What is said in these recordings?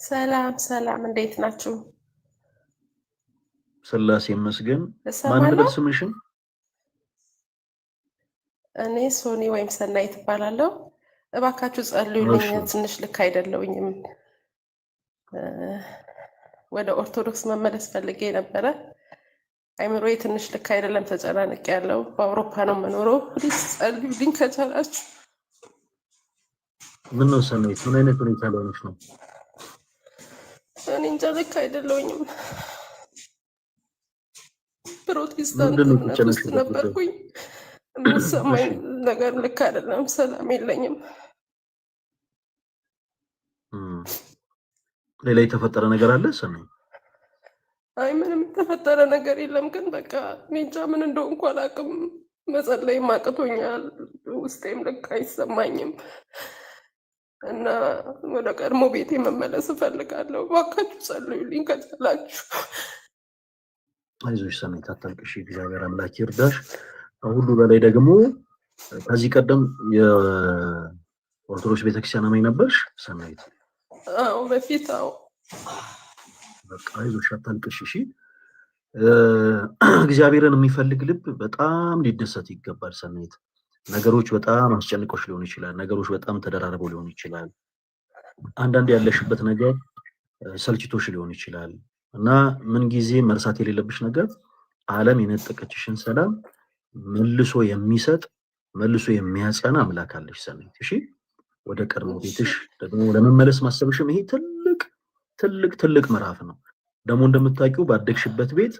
ሰላም ሰላም፣ እንዴት ናችሁ? ስላሴ ይመስገን። ማን እሰማለሁ። ልበል ስምሽን? እኔ ሶኒ ወይም ሰናይት እባላለሁ። እባካችሁ ጸልዩልኝ፣ እሺ ትንሽ ልክ አይደለሁኝም። ወደ ኦርቶዶክስ መመለስ ፈልጌ ነበረ። አይምሮዬ ትንሽ ልክ አይደለም፣ ተጨናንቅ ያለው በአውሮፓ ነው የምኖረው። ፕሊዝ ጸልዩልኝ ከቻላችሁ። ምን ነው ሰናይት፣ ምን አይነት ሁኔታ ላይ ነሽ ነው? እኔ እንጃ ልክ አይደለሁኝም። ፕሮቴስታንት ምንድን ነው እምነት ውስጥ የተጨነቅሽበት ጉዳይ? ነበርኩኝ። የሚሰማኝ እሺ ነገር ልክ አይደለም፣ ሰላም የለኝም። ሌላ የተፈጠረ ነገር አለ ሰናይት? አይ ምንም የተፈጠረ ነገር የለም፣ ግን በቃ እኔ እንጃ ምን እንደሆንኩ አላውቅም። መጸለይም አቅቶኛል፣ ውስጤም ልክ አይሰማኝም እና ወደ ቀድሞ ቤቴ መመለስ እፈልጋለሁ። እባካችሁ ጸልዩልኝ ከቻላችሁ። አይዞሽ ሰናይት፣ አታልቅሽ። እግዚአብሔር አምላክ ይርዳሽ። ከሁሉ በላይ ደግሞ ከዚህ ቀደም የኦርቶዶክስ ቤተክርስቲያን አማኝ ነበርሽ ሰናይት? አዎ በፊት አዎ። በቃ አይዞሽ፣ አታልቅሽ። እሺ እግዚአብሔርን የሚፈልግ ልብ በጣም ሊደሰት ይገባል ሰናይት። ነገሮች በጣም አስጨንቆሽ ሊሆን ይችላል። ነገሮች በጣም ተደራርበው ሊሆን ይችላል። አንዳንድ ያለሽበት ነገር ሰልችቶሽ ሊሆን ይችላል እና ምን ጊዜ መርሳት የሌለብሽ ነገር ዓለም የነጠቀችሽን ሰላም መልሶ የሚሰጥ መልሶ የሚያጸና አምላክ አለሽ ሰናይት። እሺ ወደ ቀድሞ ቤትሽ ደግሞ ለመመለስ ማሰብሽም ይሄ ትልቅ ትልቅ ትልቅ ምዕራፍ ነው። ደግሞ እንደምታውቂው ባደግሽበት ቤት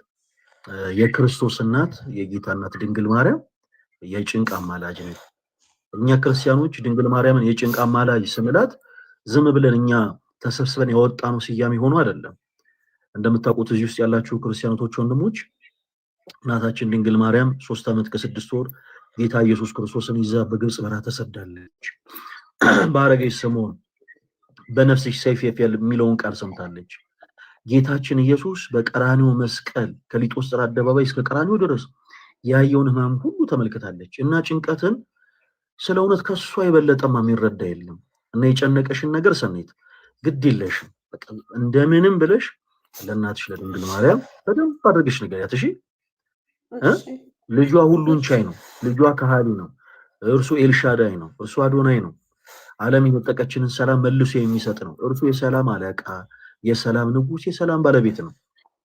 የክርስቶስ እናት የጌታ እናት ድንግል ማርያም የጭንቅ አማላጅ ነች። እኛ ክርስቲያኖች ድንግል ማርያምን የጭንቅ አማላጅ ስንላት ዝም ብለን እኛ ተሰብስበን ያወጣነው ስያሜ ሆኖ አይደለም። እንደምታውቁት እዚህ ውስጥ ያላችሁ ክርስቲያኖች ወንድሞች እናታችን ድንግል ማርያም 3 ዓመት ከ6 ወር ጌታ ኢየሱስ ክርስቶስን ይዛ በግብጽ በረሃ ተሰዳለች። ባረገች ሰሞን በነፍስሽ ሰይፍ የሚለውን ቃል ሰምታለች። ጌታችን ኢየሱስ በቀራኒው መስቀል ከሊጦስጥራ አደባባይ እስከ ቀራኒው ድረስ ያየውን ሕማም ሁሉ ተመልክታለች እና ጭንቀትን ስለ እውነት ከሷ የበለጠማ የሚረዳ የለም። እና የጨነቀሽን ነገር ሰናይት ግድ የለሽም፣ በቃ እንደምንም ብለሽ ለእናትሽ ለድንግል ማርያም በደንብ አድርገሽ ንገሪያት። እሺ ልጇ ሁሉን ቻይ ነው። ልጇ ከሃሊ ነው። እርሱ ኤልሻዳይ ነው። እርሱ አዶናይ ነው። ዓለም የነጠቀችንን ሰላም መልሶ የሚሰጥ ነው። እርሱ የሰላም አለቃ፣ የሰላም ንጉሥ፣ የሰላም ባለቤት ነው።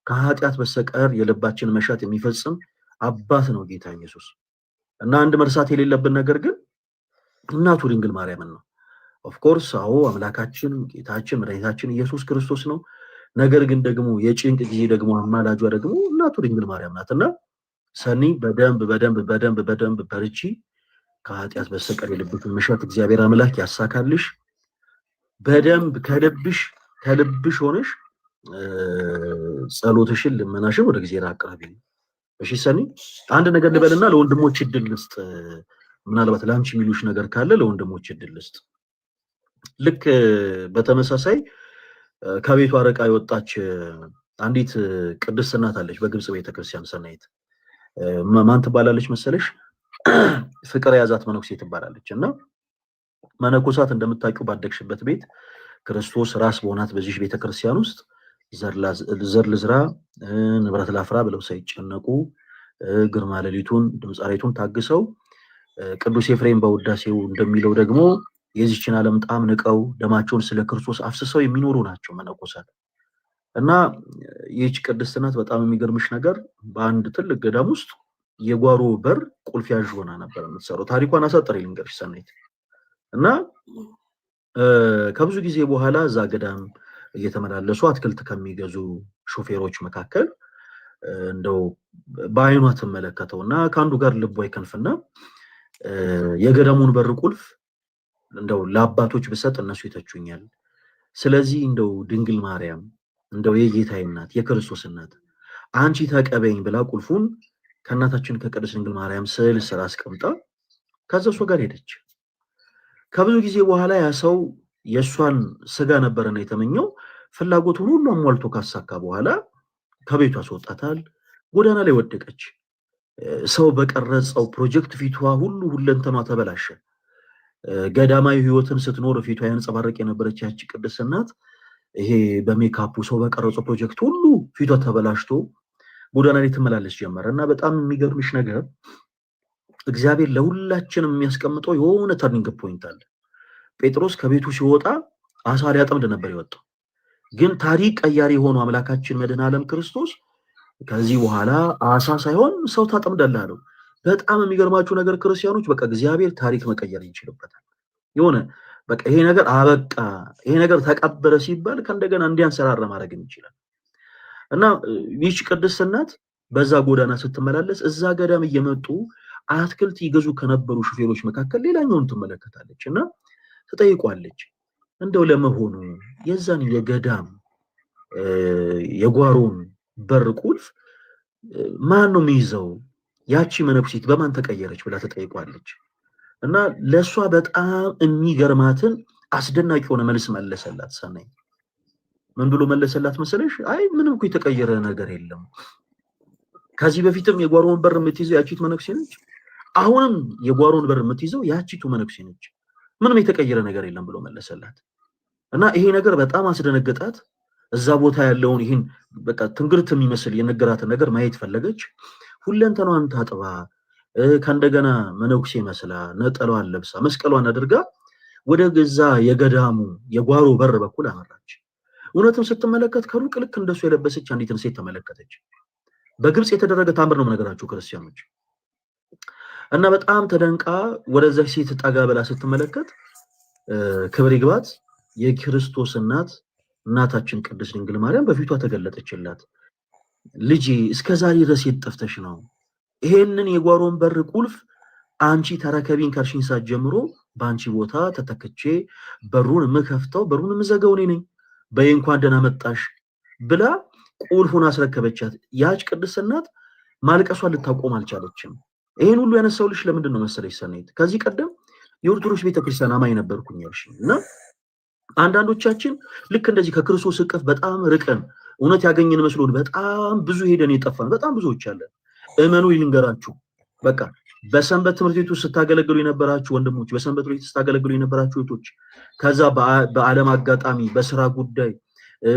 ከኃጢአት በስተቀር የልባችን መሻት የሚፈጽም አባት ነው ጌታ ኢየሱስ። እና አንድ መርሳት የሌለብን ነገር ግን እናቱ ድንግል ማርያምን ነው። ኦፍኮርስ አዎ አምላካችን ጌታችን መድኃኒታችን ኢየሱስ ክርስቶስ ነው። ነገር ግን ደግሞ የጭንቅ ጊዜ ደግሞ አማላጇ ደግሞ እናቱ ድንግል ማርያም ናትና ሰኒ በደንብ በደንብ በደንብ በደንብ በርቺ። ከኃጢአት በስተቀር የልብሽን መሻት እግዚአብሔር አምላክ ያሳካልሽ። በደንብ ከልብሽ ሆነሽ ጸሎትሽን ልመናሽን ወደ እግዚአብሔር አቅርቢ። እሺ ሰኒ፣ አንድ ነገር ልበልና ለወንድሞች እድል ልስጥ። ምናልባት ላንቺ የሚሉሽ ነገር ካለ ለወንድሞች እድል ልስጥ። ልክ በተመሳሳይ ከቤቷ ርቃ የወጣች አንዲት ቅድስት እናት አለች በግብጽ ቤተክርስቲያን ሰናይት። ማን ትባላለች መሰለሽ? ፍቅር የያዛት መነኩሴ ትባላለች። እና መነኮሳት እንደምታውቂው ባደግሽበት ቤት ክርስቶስ ራስ በሆናት በዚህ ቤተክርስቲያን ውስጥ ዘር ልዝራ ንብረት ላፍራ ብለው ሳይጨነቁ ግርማ ሌሊቱን ድምፀ ራእይቱን ታግሰው ቅዱስ ኤፍሬም በውዳሴው እንደሚለው ደግሞ የዚችን ዓለም ጣም ንቀው ደማቸውን ስለ ክርስቶስ አፍስሰው የሚኖሩ ናቸው መነኮሳት። እና ይህች ቅድስት እናት በጣም የሚገርምሽ ነገር በአንድ ትልቅ ገዳም ውስጥ የጓሮ በር ቁልፍ ያዥ ሆና ነበር የምትሰራው። ታሪኳን አሳጥሬ ልንገርሽ ሰናይት። እና ከብዙ ጊዜ በኋላ እዛ ገዳም እየተመላለሱ አትክልት ከሚገዙ ሾፌሮች መካከል እንደው በአይኗ ትመለከተውና ከአንዱ ጋር ልቧ ይከንፍና የገዳሙን በር ቁልፍ እንደው ለአባቶች ብሰጥ እነሱ ይተቹኛል፣ ስለዚህ እንደው ድንግል ማርያም እንደው የጌታዬ እናት የክርስቶስ እናት አንቺ ተቀበይኝ ብላ ቁልፉን ከእናታችን ከቅድስት ድንግል ማርያም ስዕል ስር አስቀምጣ ከዛ እሷ ጋር ሄደች። ከብዙ ጊዜ በኋላ ያ ሰው የእሷን ስጋ ነበረና የተመኘው ፍላጎቱን ሁሉ አሟልቶ ካሳካ በኋላ ከቤቷ አስወጣታል። ጎዳና ላይ ወደቀች። ሰው በቀረጸው ፕሮጀክት ፊቷ ሁሉ ሁለንተኗ ተበላሸ። ገዳማዊ ሕይወትን ስትኖር ፊቷ ያንጸባረቅ የነበረች ያቺ ቅድስት እናት ይሄ በሜካፑ ሰው በቀረጸው ፕሮጀክት ሁሉ ፊቷ ተበላሽቶ ጎዳና ላይ ትመላለስ ጀመረ እና በጣም የሚገርምሽ ነገር እግዚአብሔር ለሁላችንም የሚያስቀምጠው የሆነ ተርኒንግ ፖይንት አለ። ጴጥሮስ ከቤቱ ሲወጣ አሳ ሊያጠምድ ነበር የወጣው። ግን ታሪክ ቀያሪ የሆነው አምላካችን መድኃኔ ዓለም ክርስቶስ ከዚህ በኋላ አሳ ሳይሆን ሰው ታጠምዳለህ አለው። በጣም የሚገርማችሁ ነገር ክርስቲያኖች በቃ እግዚአብሔር ታሪክ መቀየር ይችላል። የሆነ በቃ ይሄ ነገር አበቃ፣ ይሄ ነገር ተቀበረ ሲባል ከእንደገና እንዲያንሰራራ ማድረግ ይችላል። እና ይህች ቅድስት እናት በዛ ጎዳና ስትመላለስ እዛ ገዳም እየመጡ አትክልት ይገዙ ከነበሩ ሹፌሮች መካከል ሌላኛውን ትመለከታለች እና ትጠይቋለች፣ እንደው ለመሆኑ የዛን የገዳም የጓሮን በር ቁልፍ ማን ነው የሚይዘው? ያቺ መነኩሲት በማን ተቀየረች ብላ ትጠይቋለች። እና ለሷ በጣም የሚገርማትን አስደናቂ የሆነ መልስ መለሰላት። ሰናይ ምን ብሎ መለሰላት መሰለሽ? አይ ምንም እኮ የተቀየረ ነገር የለም። ከዚህ በፊትም የጓሮን በር የምትይዘው ያቺቱ መነኩሴ ነች። አሁንም የጓሮን በር የምትይዘው ያቺቱ መነኩሴ ነች። ምንም የተቀየረ ነገር የለም ብሎ መለሰላት። እና ይሄ ነገር በጣም አስደነገጣት። እዛ ቦታ ያለውን ይህን በቃ ትንግርት የሚመስል የነገራትን ነገር ማየት ፈለገች። ሁለንተኗን ታጥባ ከእንደገና መነኩሴ መስላ ነጠሏን ለብሳ መስቀሏን አድርጋ ወደ ገዛ የገዳሙ የጓሮ በር በኩል አመራች። እውነትም ስትመለከት ከሩቅ ልክ እንደሱ የለበሰች አንዲትን ሴት ተመለከተች። በግልጽ የተደረገ ታምር ነው የምነግራችሁ ክርስቲያኖች። እና በጣም ተደንቃ ወደዛ ሴት ጠጋ ብላ ስትመለከት ክብር ይግባት የክርስቶስ እናታችን ቅድስት ድንግል ማርያም በፊቷ ተገለጠችላት። ልጄ እስከዛሬ ድረስ የት ጠፍተሽ ነው? ይሄንን የጓሮን በር ቁልፍ አንቺ ተረከቢን ካልሽኝ ሰዓት ጀምሮ በአንቺ ቦታ ተተክቼ በሩን የምከፍተው በሩን የምዘጋው እኔ ነኝ። በይ እንኳን ደህና መጣሽ ብላ ቁልፉን አስረከበቻት። ያች ቅድስት እናት ማልቀሷን ልታቆም አልቻለችም። ይሄን ሁሉ ያነሳውልሽ ለምንድን ነው መሰለሽ ሰናይት? ከዚህ ቀደም የኦርቶዶክስ ቤተክርስቲያን አማኝ ነበርኩኝ ያልሽኝ እና አንዳንዶቻችን ልክ እንደዚህ ከክርስቶስ እቅፍ በጣም ርቀን እውነት ያገኘን መስሎን በጣም ብዙ ሄደን የጠፋን በጣም ብዙዎች አለን። እመኑ ይልንገራችሁ፣ በቃ በሰንበት ትምህርት ቤት ውስጥ ስታገለግሉ የነበራችሁ ወንድሞች፣ በሰንበት ቤት ስታገለግሉ የነበራችሁ እህቶች፣ ከዛ በዓለም አጋጣሚ በስራ ጉዳይ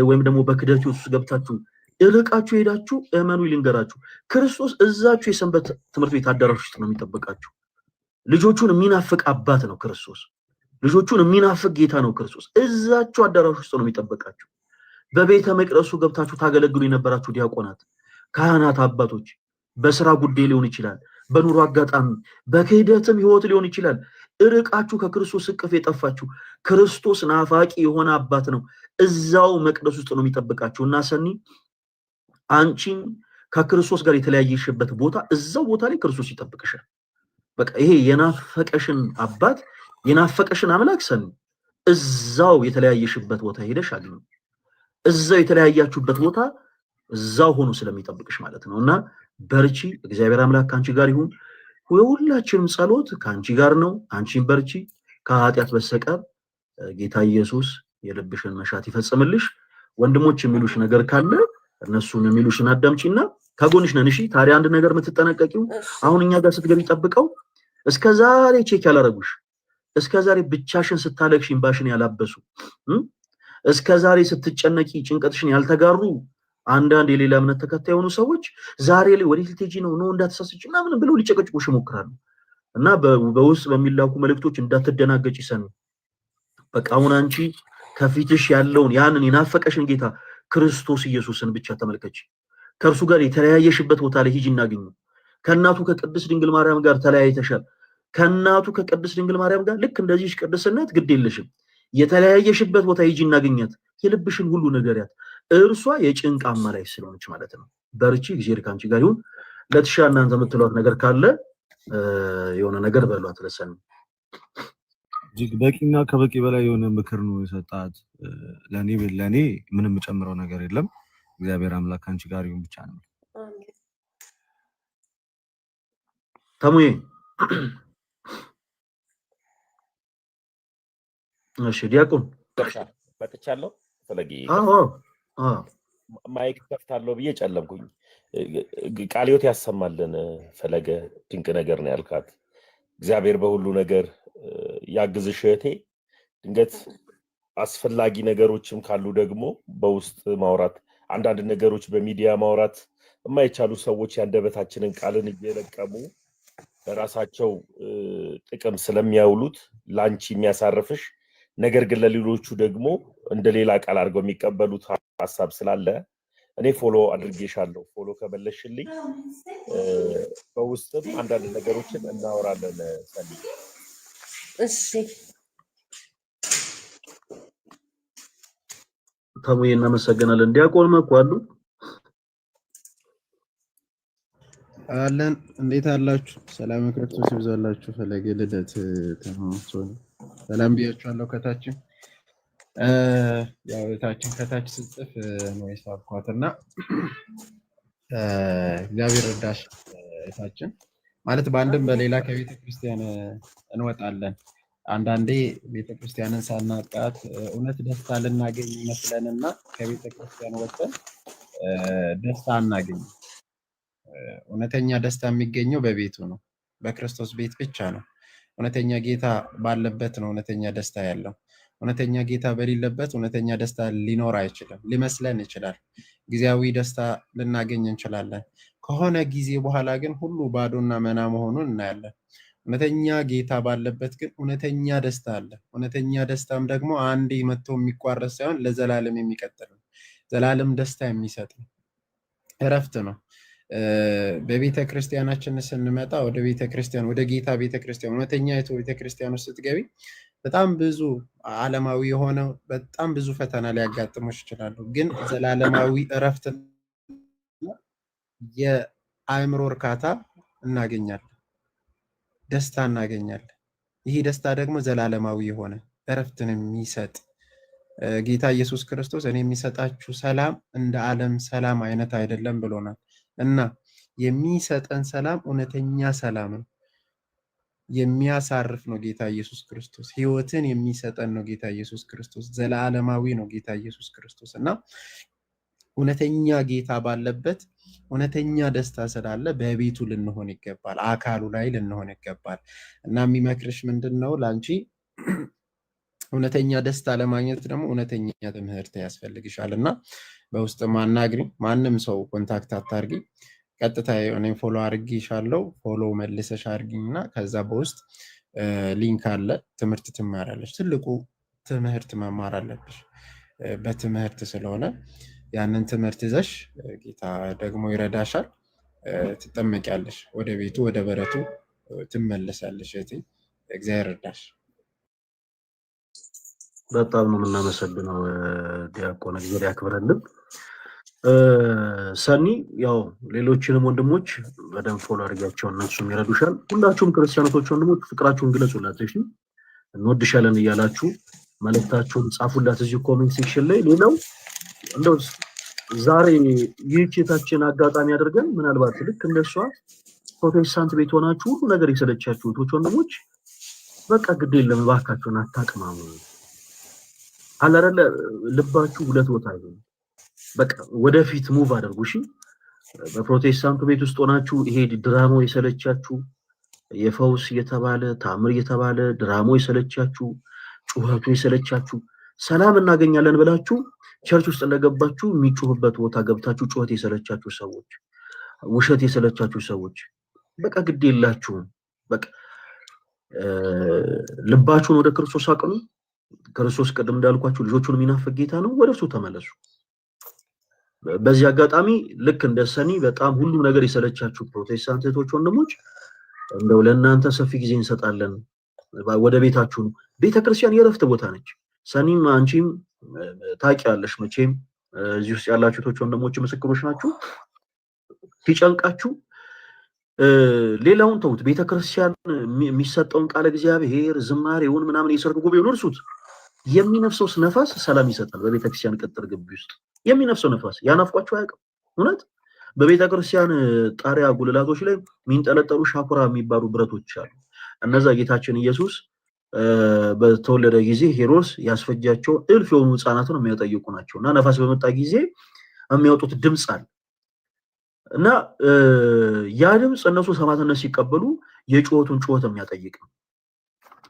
ወይም ደግሞ በክደት ውስጥ ገብታችሁ እርቃችሁ ሄዳችሁ እመኑ ይልንገራችሁ፣ ክርስቶስ እዛችሁ የሰንበት ትምህርት ቤት አዳራሽ ውስጥ ነው የሚጠብቃችሁ። ልጆቹን የሚናፍቅ አባት ነው ክርስቶስ። ልጆቹን የሚናፍቅ ጌታ ነው ክርስቶስ። እዛችሁ አዳራሽ ውስጥ ነው የሚጠብቃችሁ። በቤተ መቅደሱ ገብታችሁ ታገለግሉ የነበራችሁ ዲያቆናት፣ ካህናት፣ አባቶች በስራ ጉዳይ ሊሆን ይችላል፣ በኑሮ አጋጣሚ በክህደትም ህይወት ሊሆን ይችላል። እርቃችሁ ከክርስቶስ እቅፍ የጠፋችሁ ክርስቶስ ናፋቂ የሆነ አባት ነው። እዛው መቅደስ ውስጥ ነው የሚጠብቃችሁ። እና ሰኒ አንቺን ከክርስቶስ ጋር የተለያየሽበት ቦታ እዛው ቦታ ላይ ክርስቶስ ይጠብቅሻል። በቃ ይሄ የናፈቀሽን አባት የናፈቀሽን አምላክ ሰኒ እዛው የተለያየሽበት ቦታ ሄደሽ አግኙ። እዛው የተለያያችሁበት ቦታ እዛው ሆኖ ስለሚጠብቅሽ ማለት ነው። እና በርቺ፣ እግዚአብሔር አምላክ ካንቺ ጋር ይሁን። ሁላችንም ጸሎት ካንቺ ጋር ነው። አንቺን በርቺ። ከኃጢአት በስተቀር ጌታ ኢየሱስ የልብሽን መሻት ይፈጽምልሽ። ወንድሞች የሚሉሽ ነገር ካለ እነሱን የሚሉሽን አዳምጪና ከጎንሽ ነን። እሺ ታዲያ አንድ ነገር የምትጠነቀቂው አሁን እኛ ጋር ስትገቢ ጠብቀው እስከዛሬ ቼክ ያላረጉሽ፣ እስከዛሬ ብቻሽን ስታለቅሽ እንባሽን ያላበሱ፣ እስከዛሬ ስትጨነቂ ጭንቀትሽን ያልተጋሩ አንዳንድ የሌላ እምነት ተከታይ የሆኑ ሰዎች ዛሬ ላይ ወዴት ልትሄጂ ነው እንዳትሳስጪ ምናምን ብለው ሊጨቀጭቁሽ ይሞክራሉ። እና በውስጥ በሚላኩ መልእክቶች እንዳትደናገጪ ሰኒ። በቃ አሁን አንቺ ከፊትሽ ያለውን ያንን የናፈቀሽን ጌታ ክርስቶስ ኢየሱስን ብቻ ተመልከች። ከእርሱ ጋር የተለያየሽበት ቦታ ላይ ሂጂ እናገኙ። ከእናቱ ከቅድስት ድንግል ማርያም ጋር ተለያይተሻል። ከእናቱ ከቅድስት ድንግል ማርያም ጋር ልክ እንደዚህ ቅድስነት ግድ የለሽም። የተለያየሽበት ቦታ ሂጂ እናገኛት። የልብሽን ሁሉ ነገርያት። እርሷ የጭንቅ አማላይ ስለሆነች ማለት ነው። በርቺ፣ እግዚአብሔር ካንቺ ጋር ይሁን። ለትሻ እናንተ የምትሏት ነገር ካለ የሆነ ነገር በሏት ለሰኒ። እጅግ በቂና ከበቂ በላይ የሆነ ምክር ነው የሰጣት። ለኔ ምንም የምጨምረው ነገር የለም። እግዚአብሔር አምላክ ካንቺ ጋር ይሁን ብቻ ነው። ተሙዬ እሺ፣ ዲያቆን መጥቻለሁ። ፈለጊ ማይክ ከፍታለሁ ብዬ ጨለምኩኝ። ቃልዮት ያሰማልን። ፈለገ ድንቅ ነገር ነው ያልካት። እግዚአብሔር በሁሉ ነገር ያግዝሽ እህቴ። ድንገት አስፈላጊ ነገሮችም ካሉ ደግሞ በውስጥ ማውራት አንዳንድ ነገሮች በሚዲያ ማውራት የማይቻሉ ሰዎች ያንደበታችንን ቃልን እየለቀሙ ራሳቸው ጥቅም ስለሚያውሉት ላንቺ የሚያሳርፍሽ ነገር ግን ለሌሎቹ ደግሞ እንደ ሌላ ቃል አድርገው የሚቀበሉት ሐሳብ ስላለ እኔ ፎሎ አድርጌሻለሁ። ፎሎ ከበለሽልኝ በውስጥም አንዳንድ ነገሮችን እናወራለን። ሰኒ እሺ ተሙዬ እናመሰግናለን። ዲያቆን መኩ አሉ አለን። እንዴት አላችሁ? ሰላም ክርስቶስ ይብዛላችሁ። ፈለገ ልደት ተማምሶ ሰላም ብያችኋለሁ። ከታችን ያው ታችን ከታች ስጽፍ ነው የሳብኳትና እግዚአብሔር ረዳሽ ታችን ማለት በአንድም በሌላ ከቤተ ክርስቲያን እንወጣለን። አንዳንዴ ቤተ ክርስቲያንን ሳናቃት እውነት ደስታ ልናገኝ ይመስለንና ከቤተ ክርስቲያን ወጥተን ደስታ አናገኝ። እውነተኛ ደስታ የሚገኘው በቤቱ ነው፣ በክርስቶስ ቤት ብቻ ነው። እውነተኛ ጌታ ባለበት ነው እውነተኛ ደስታ ያለው። እውነተኛ ጌታ በሌለበት እውነተኛ ደስታ ሊኖር አይችልም። ሊመስለን ይችላል፣ ጊዜያዊ ደስታ ልናገኝ እንችላለን። ከሆነ ጊዜ በኋላ ግን ሁሉ ባዶና መና መሆኑን እናያለን። እውነተኛ ጌታ ባለበት ግን እውነተኛ ደስታ አለ። እውነተኛ ደስታም ደግሞ አንዴ መጥቶ የሚቋረጥ ሳይሆን ለዘላለም የሚቀጥል ነው። ዘላለም ደስታ የሚሰጥ ነው፣ እረፍት ነው። በቤተ ክርስቲያናችን ስንመጣ ወደ ቤተ ክርስቲያን ወደ ጌታ ቤተ ክርስቲያን እውነተኛ ቤተ ክርስቲያን ውስጥ ስትገቢ በጣም ብዙ ዓለማዊ የሆነ በጣም ብዙ ፈተና ሊያጋጥሙሽ ይችላሉ። ግን ዘላለማዊ እረፍት የአእምሮ እርካታ እናገኛለን፣ ደስታ እናገኛለን። ይህ ደስታ ደግሞ ዘላለማዊ የሆነ እረፍትን የሚሰጥ ጌታ ኢየሱስ ክርስቶስ እኔ የሚሰጣችሁ ሰላም እንደ ዓለም ሰላም አይነት አይደለም ብሎናል። እና የሚሰጠን ሰላም እውነተኛ ሰላም ነው፣ የሚያሳርፍ ነው ጌታ ኢየሱስ ክርስቶስ። ህይወትን የሚሰጠን ነው ጌታ ኢየሱስ ክርስቶስ። ዘላለማዊ ነው ጌታ ኢየሱስ ክርስቶስ። እና እውነተኛ ጌታ ባለበት እውነተኛ ደስታ ስላለ በቤቱ ልንሆን ይገባል፣ አካሉ ላይ ልንሆን ይገባል። እና የሚመክርሽ ምንድነው? ላንቺ እውነተኛ ደስታ ለማግኘት ደግሞ እውነተኛ ትምህርት ያስፈልግሻል። እና በውስጥ ማናግሪ፣ ማንም ሰው ኮንታክት አታርጊ። ቀጥታ እኔም ፎሎ አድርጌሻለሁ፣ ፎሎ መልሰሽ አድርጊና ከዛ በውስጥ ሊንክ አለ፣ ትምህርት ትማራለች። ትልቁ ትምህርት መማር አለብሽ። በትምህርት ስለሆነ ያንን ትምህርት ይዘሽ ጌታ ደግሞ ይረዳሻል፣ ትጠመቂያለሽ፣ ወደ ቤቱ ወደ በረቱ ትመለሳለሽ። እግዚአብሔር ይርዳሽ። በጣም ነው የምናመሰግነው ዲያቆን፣ እግዚአብሔር ያክብረልን። ሰኒ ያው ሌሎችንም ወንድሞች በደንብ ፎሎ አድርጋቸው፣ እነሱም ይረዱሻል። ሁላችሁም ክርስቲያኖች ወንድሞች ፍቅራችሁን ግለጹላት፣ እሺ? እንወድሻለን እያላችሁ መልእክታችሁን ጻፉላት እዚህ ኮሜንት ሴክሽን ላይ። ሌላው እንደው ዛሬ ይህችታችን አጋጣሚ አድርገን ምናልባት ልክ እንደሷ ፕሮቴስታንት ቤት ሆናችሁ ሁሉ ነገር የሰለቻችሁ እህቶች ወንድሞች፣ በቃ ግድ የለም እባካችሁን አታቅማሙ። አላረለ ልባችሁ ሁለት ቦታ ይሁን። በቃ ወደፊት ሙቭ አድርጉ። እሺ በፕሮቴስታንቱ ቤት ውስጥ ሆናችሁ ይሄ ድራማው የሰለቻችሁ፣ የፈውስ የተባለ ታምር የተባለ ድራማው የሰለቻችሁ፣ ጩኸቱ የሰለቻችሁ፣ ሰላም እናገኛለን ብላችሁ ቸርች ውስጥ እንደገባችሁ የሚጮህበት ቦታ ገብታችሁ ጩኸት የሰለቻችሁ ሰዎች፣ ውሸት የሰለቻችሁ ሰዎች በቃ ግድ የላችሁም። በቃ ልባችሁን ወደ ክርስቶስ አቅኑ። ክርስቶስ ቀደም እንዳልኳችሁ ልጆቹን የሚናፍቅ ጌታ ነው። ወደሱ ተመለሱ። በዚህ አጋጣሚ ልክ እንደ ሰኒ በጣም ሁሉም ነገር የሰለቻችሁ ፕሮቴስታንት እህቶች ወንድሞች፣ እንደው ለእናንተ ሰፊ ጊዜ እንሰጣለን። ወደ ቤታችሁ ነው። ቤተክርስቲያን የረፍት ቦታ ነች። ሰኒም አንቺም ታውቂያለሽ መቼም እዚህ ውስጥ ያላችሁ እህቶች ወንድሞች ምስክሮች ናችሁ። ሲጨንቃችሁ ሌላውን ተውት። ቤተክርስቲያን የሚሰጠውን ቃለ እግዚአብሔር ዝማሬውን ምናምን የሰርክ ጉባኤውን እርሱት። የሚነፍሰው ነፋስ ሰላም ይሰጣል። በቤተክርስቲያን ቅጥር ግቢ ውስጥ የሚነፍሰው ነፋስ ያናፍቋችሁ አያውቅም። እውነት በቤተክርስቲያን ጣሪያ ጉልላቶች ላይ የሚንጠለጠሉ ሻኩራ የሚባሉ ብረቶች አሉ። እነዛ ጌታችን ኢየሱስ በተወለደ ጊዜ ሄሮድስ ያስፈጃቸው እልፍ የሆኑ ህፃናትን የሚያጠይቁ ናቸው። እና ነፋስ በመጣ ጊዜ የሚያወጡት ድምፅ አለ እና ያ ድምፅ እነሱ ሰማዕትነት ሲቀበሉ የጩኸቱን ጩኸት የሚያጠይቅ ነው።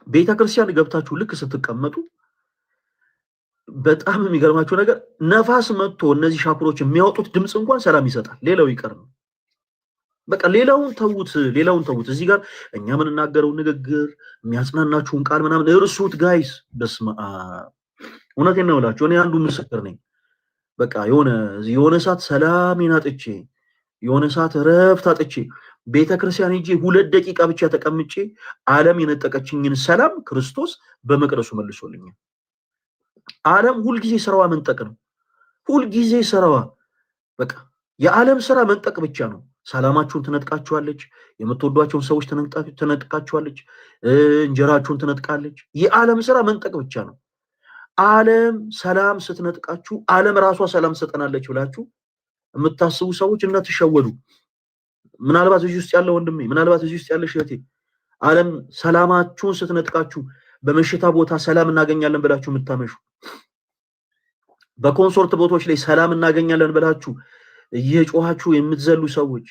ቤተክርስቲያን ገብታችሁ ልክ ስትቀመጡ በጣም የሚገርማችሁ ነገር ነፋስ መጥቶ እነዚህ ሻኩሮች የሚያወጡት ድምጽ እንኳን ሰላም ይሰጣል። ሌላው ይቀር ነው። በቃ ሌላውን ተውት። እዚህ ጋር እኛ የምንናገረው ንግግር የሚያጽናናችሁን ቃል ምናምን እርሱት ጋይስ። በስመ አብ እውነቴን ነው እላችሁ። እኔ አንዱ ምስክር ነኝ። በቃ የሆነ ሰዓት ሰላሜን አጥቼ የሆነ ሰዓት እረፍት አጥቼ ቤተክርስቲያን ሄጄ 2 ደቂቃ ብቻ ተቀምጬ ዓለም የነጠቀችኝን ሰላም ክርስቶስ በመቅደሱ መልሶልኛል። ዓለም ሁልጊዜ ስራዋ መንጠቅ ነው። ሁልጊዜ ስራዋ በቃ የዓለም ስራ መንጠቅ ብቻ ነው። ሰላማችሁን ትነጥቃችኋለች። የምትወዷቸውን ሰዎች ትነጥቃችኋለች። እንጀራችሁን ትነጥቃለች። የዓለም ስራ መንጠቅ ብቻ ነው። ዓለም ሰላም ስትነጥቃችሁ ዓለም ራሷ ሰላም ትሰጠናለች ብላችሁ የምታስቡ ሰዎች እንዳትሸወዱ። ምናልባት እዚህ ውስጥ ያለ ወንድሜ፣ ምናልባት እዚህ ውስጥ ያለሽ እህቴ ዓለም ሰላማችሁን ስትነጥቃችሁ በመሽታ ቦታ ሰላም እናገኛለን ብላችሁ የምታመሹ፣ በኮንሰርት ቦታዎች ላይ ሰላም እናገኛለን ብላችሁ እየጮሃችሁ የምትዘሉ ሰዎች፣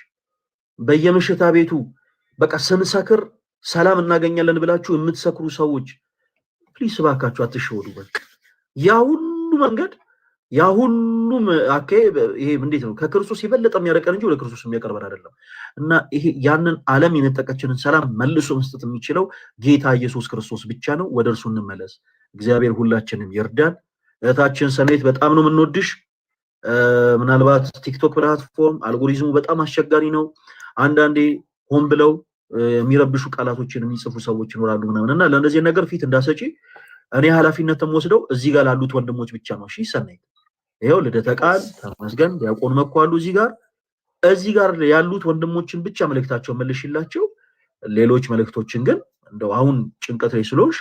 በየመሽታ ቤቱ በቃ ስንሰክር ሰላም እናገኛለን ብላችሁ የምትሰክሩ ሰዎች ፕሊስ እባካችሁ አትሸወዱ። በቃ ያ ሁሉ መንገድ ያ ሁሉም ይሄ እንዴት ነው ከክርስቶስ የበለጠ የሚያረቀን እንጂ ወደ ክርስቶስ የሚያቀርበን አይደለም። እና ይሄ ያንን ዓለም የነጠቀችንን ሰላም መልሶ መስጠት የሚችለው ጌታ ኢየሱስ ክርስቶስ ብቻ ነው። ወደ እርሱ እንመለስ። እግዚአብሔር ሁላችንም ይርዳን። እህታችን ሰኔት በጣም ነው የምንወድሽ። ምናልባት ቲክቶክ ፕላትፎርም አልጎሪዝሙ በጣም አስቸጋሪ ነው። አንዳንዴ ሆን ብለው የሚረብሹ ቃላቶችን የሚጽፉ ሰዎች ይኖራሉ ምናምን እና ለእንደዚህ ነገር ፊት እንዳሰጪ እኔ ኃላፊነትም ወስደው እዚህ ጋር ላሉት ወንድሞች ብቻ ነው። እሺ ሰኔት ይሄው ልደተ ቃል ተመስገን ዲያቆን መኳሉ እዚህ ጋር ያሉት ወንድሞችን ብቻ መልእክታቸውን መልሽላቸው። ሌሎች መልእክቶችን ግን እንደው አሁን ጭንቀት ላይ ስለሆንሽ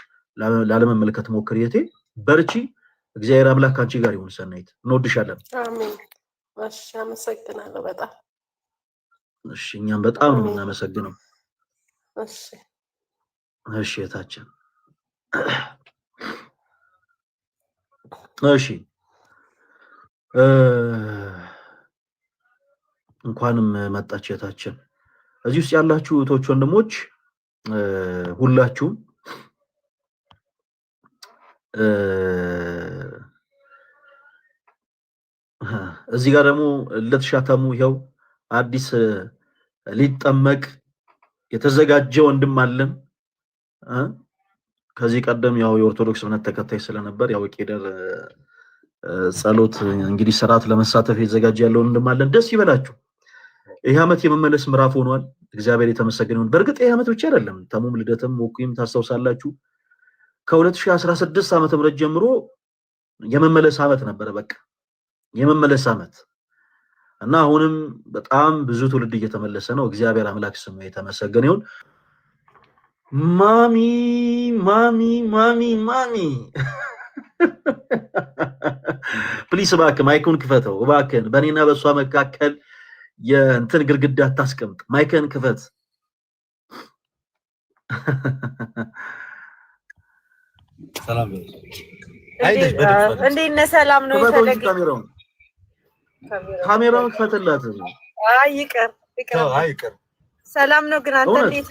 ላለመመልከት ሞክሪ። የቴ በርቺ። እግዚአብሔር አምላክ ካንቺ ጋር ይሁን። ሰናይት እንወድሻለን። አሜን። እሺ አመሰግናለሁ በጣም። እሺ እኛም በጣም ነው የምናመሰግነው። እሺ እሺ የታችን እሺ እንኳንም መጣች የታችን። እዚህ ውስጥ ያላችሁ እህቶች ወንድሞች ሁላችሁም እዚህ ጋር ደግሞ ለተሻተሙ ይኸው አዲስ ሊጠመቅ የተዘጋጀ ወንድም አለን። ከዚህ ቀደም ያው የኦርቶዶክስ እምነት ተከታይ ስለነበር ያው ቄደር ጸሎት እንግዲህ ስርዓት ለመሳተፍ የተዘጋጀ ያለው ወንድም አለን። ደስ ይበላችሁ። ይሄ ዓመት የመመለስ ምዕራፍ ሆኗል። እግዚአብሔር የተመሰገነ ይሁን። በእርግጥ ይሄ ዓመት ብቻ አይደለም። ተሙም ልደትም ወቁይም ታስታውሳላችሁ ከ2016 ዓመተ ምህረት ጀምሮ የመመለስ ዓመት ነበረ። በቃ የመመለስ ዓመት እና አሁንም በጣም ብዙ ትውልድ እየተመለሰ ነው። እግዚአብሔር አምላክ ስሙ የተመሰገነ ይሁን። ማሚ ማሚ ማሚ ማሚ ፕሊስ እባክህ ማይኩን ክፈተው እባክህን። በእኔና በእሷ መካከል የእንትን ግድግዳ አታስቀምጥ። ማይክን ክፈት። ሰላም እንዴት ነህ? ሰላም ነው። ካሜራውን ክፈትላት። አይ ይቅር። ሰላም ነው ግን አንተ እንዴት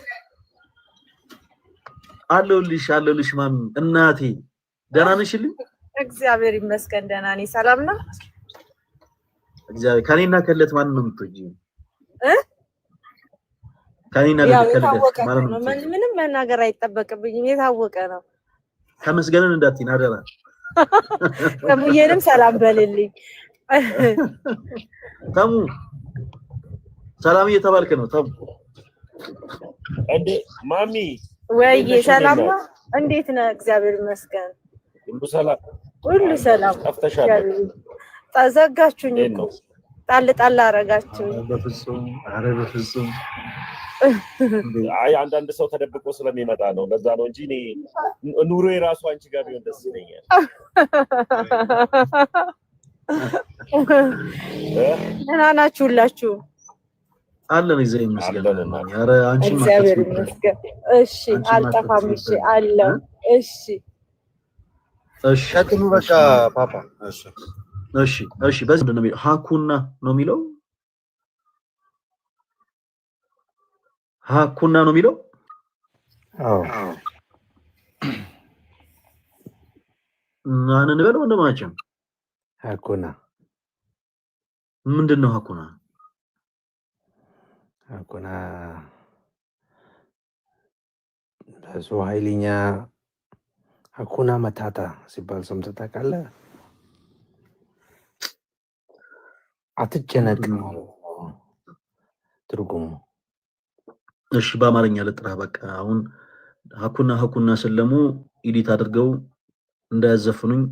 አለሁልሽ ማሚ እናቴ ደህና ነሽልኝ? እግዚአብሔር ይመስገን ደህና ነኝ። ሰላም ነው እግዚአብሔር። ከኔና ከለት ማን ነው የምትወጂው? ከኔና ከለት ማን ነው? ምንም መናገር አይጠበቅብኝም። የታወቀ ነው። ተመስገንን እንዳትዪ አደራ። ተሙዬንም ሰላም በልልኝ። ተሙ ሰላም እየተባልክ ነው። ተሙ እንዴ ማሚ ወይ ሰላም ነው? እንዴት ነህ? እግዚአብሔር ይመስገን ሁሉ ሰላም፣ ሁሉ ሰላም። ጠፍተሻል። ዘጋችሁኝ እኮ ጣል አረጋችሁኝ። በፍጹም ኧረ በፍጹም። አይ አንዳንድ ሰው ተደብቆ ስለሚመጣ ነው። ለዛ ነው እንጂ እኔ ኑሮ የራሱ አንቺ ጋር ቢሆን ደስ ይለኛል። ደህና ናችሁ ሁላችሁ? አለን እግዚአብሔር ይመስገን። ኧረ አንቺ እግዚአብሔር ይመስገን። እሺ አልጠፋም። እሺ አለው። እሺ እሺ ቀጥሉ በቃ ፓፓ። እሺ በዚህ ምንድን ነው የሚለው? ሀኩና ነው የሚለው? ሀኩና ነው የሚለው? አዎ ማን እንበል ወንድማችን? ሀኩና ምንድነው ሀኩና? ሀኩና በሱ ኃይለኛ ሀኩና መታታ ሲባል ሰምተህ ታውቃለህ? አትጨነቅ ትርጉሙ። እሺ በአማርኛ ልጥራ በቃ። አሁን ሀኩና ስለሙ ኢዲት አድርገው እንዳያዘፍኑኝ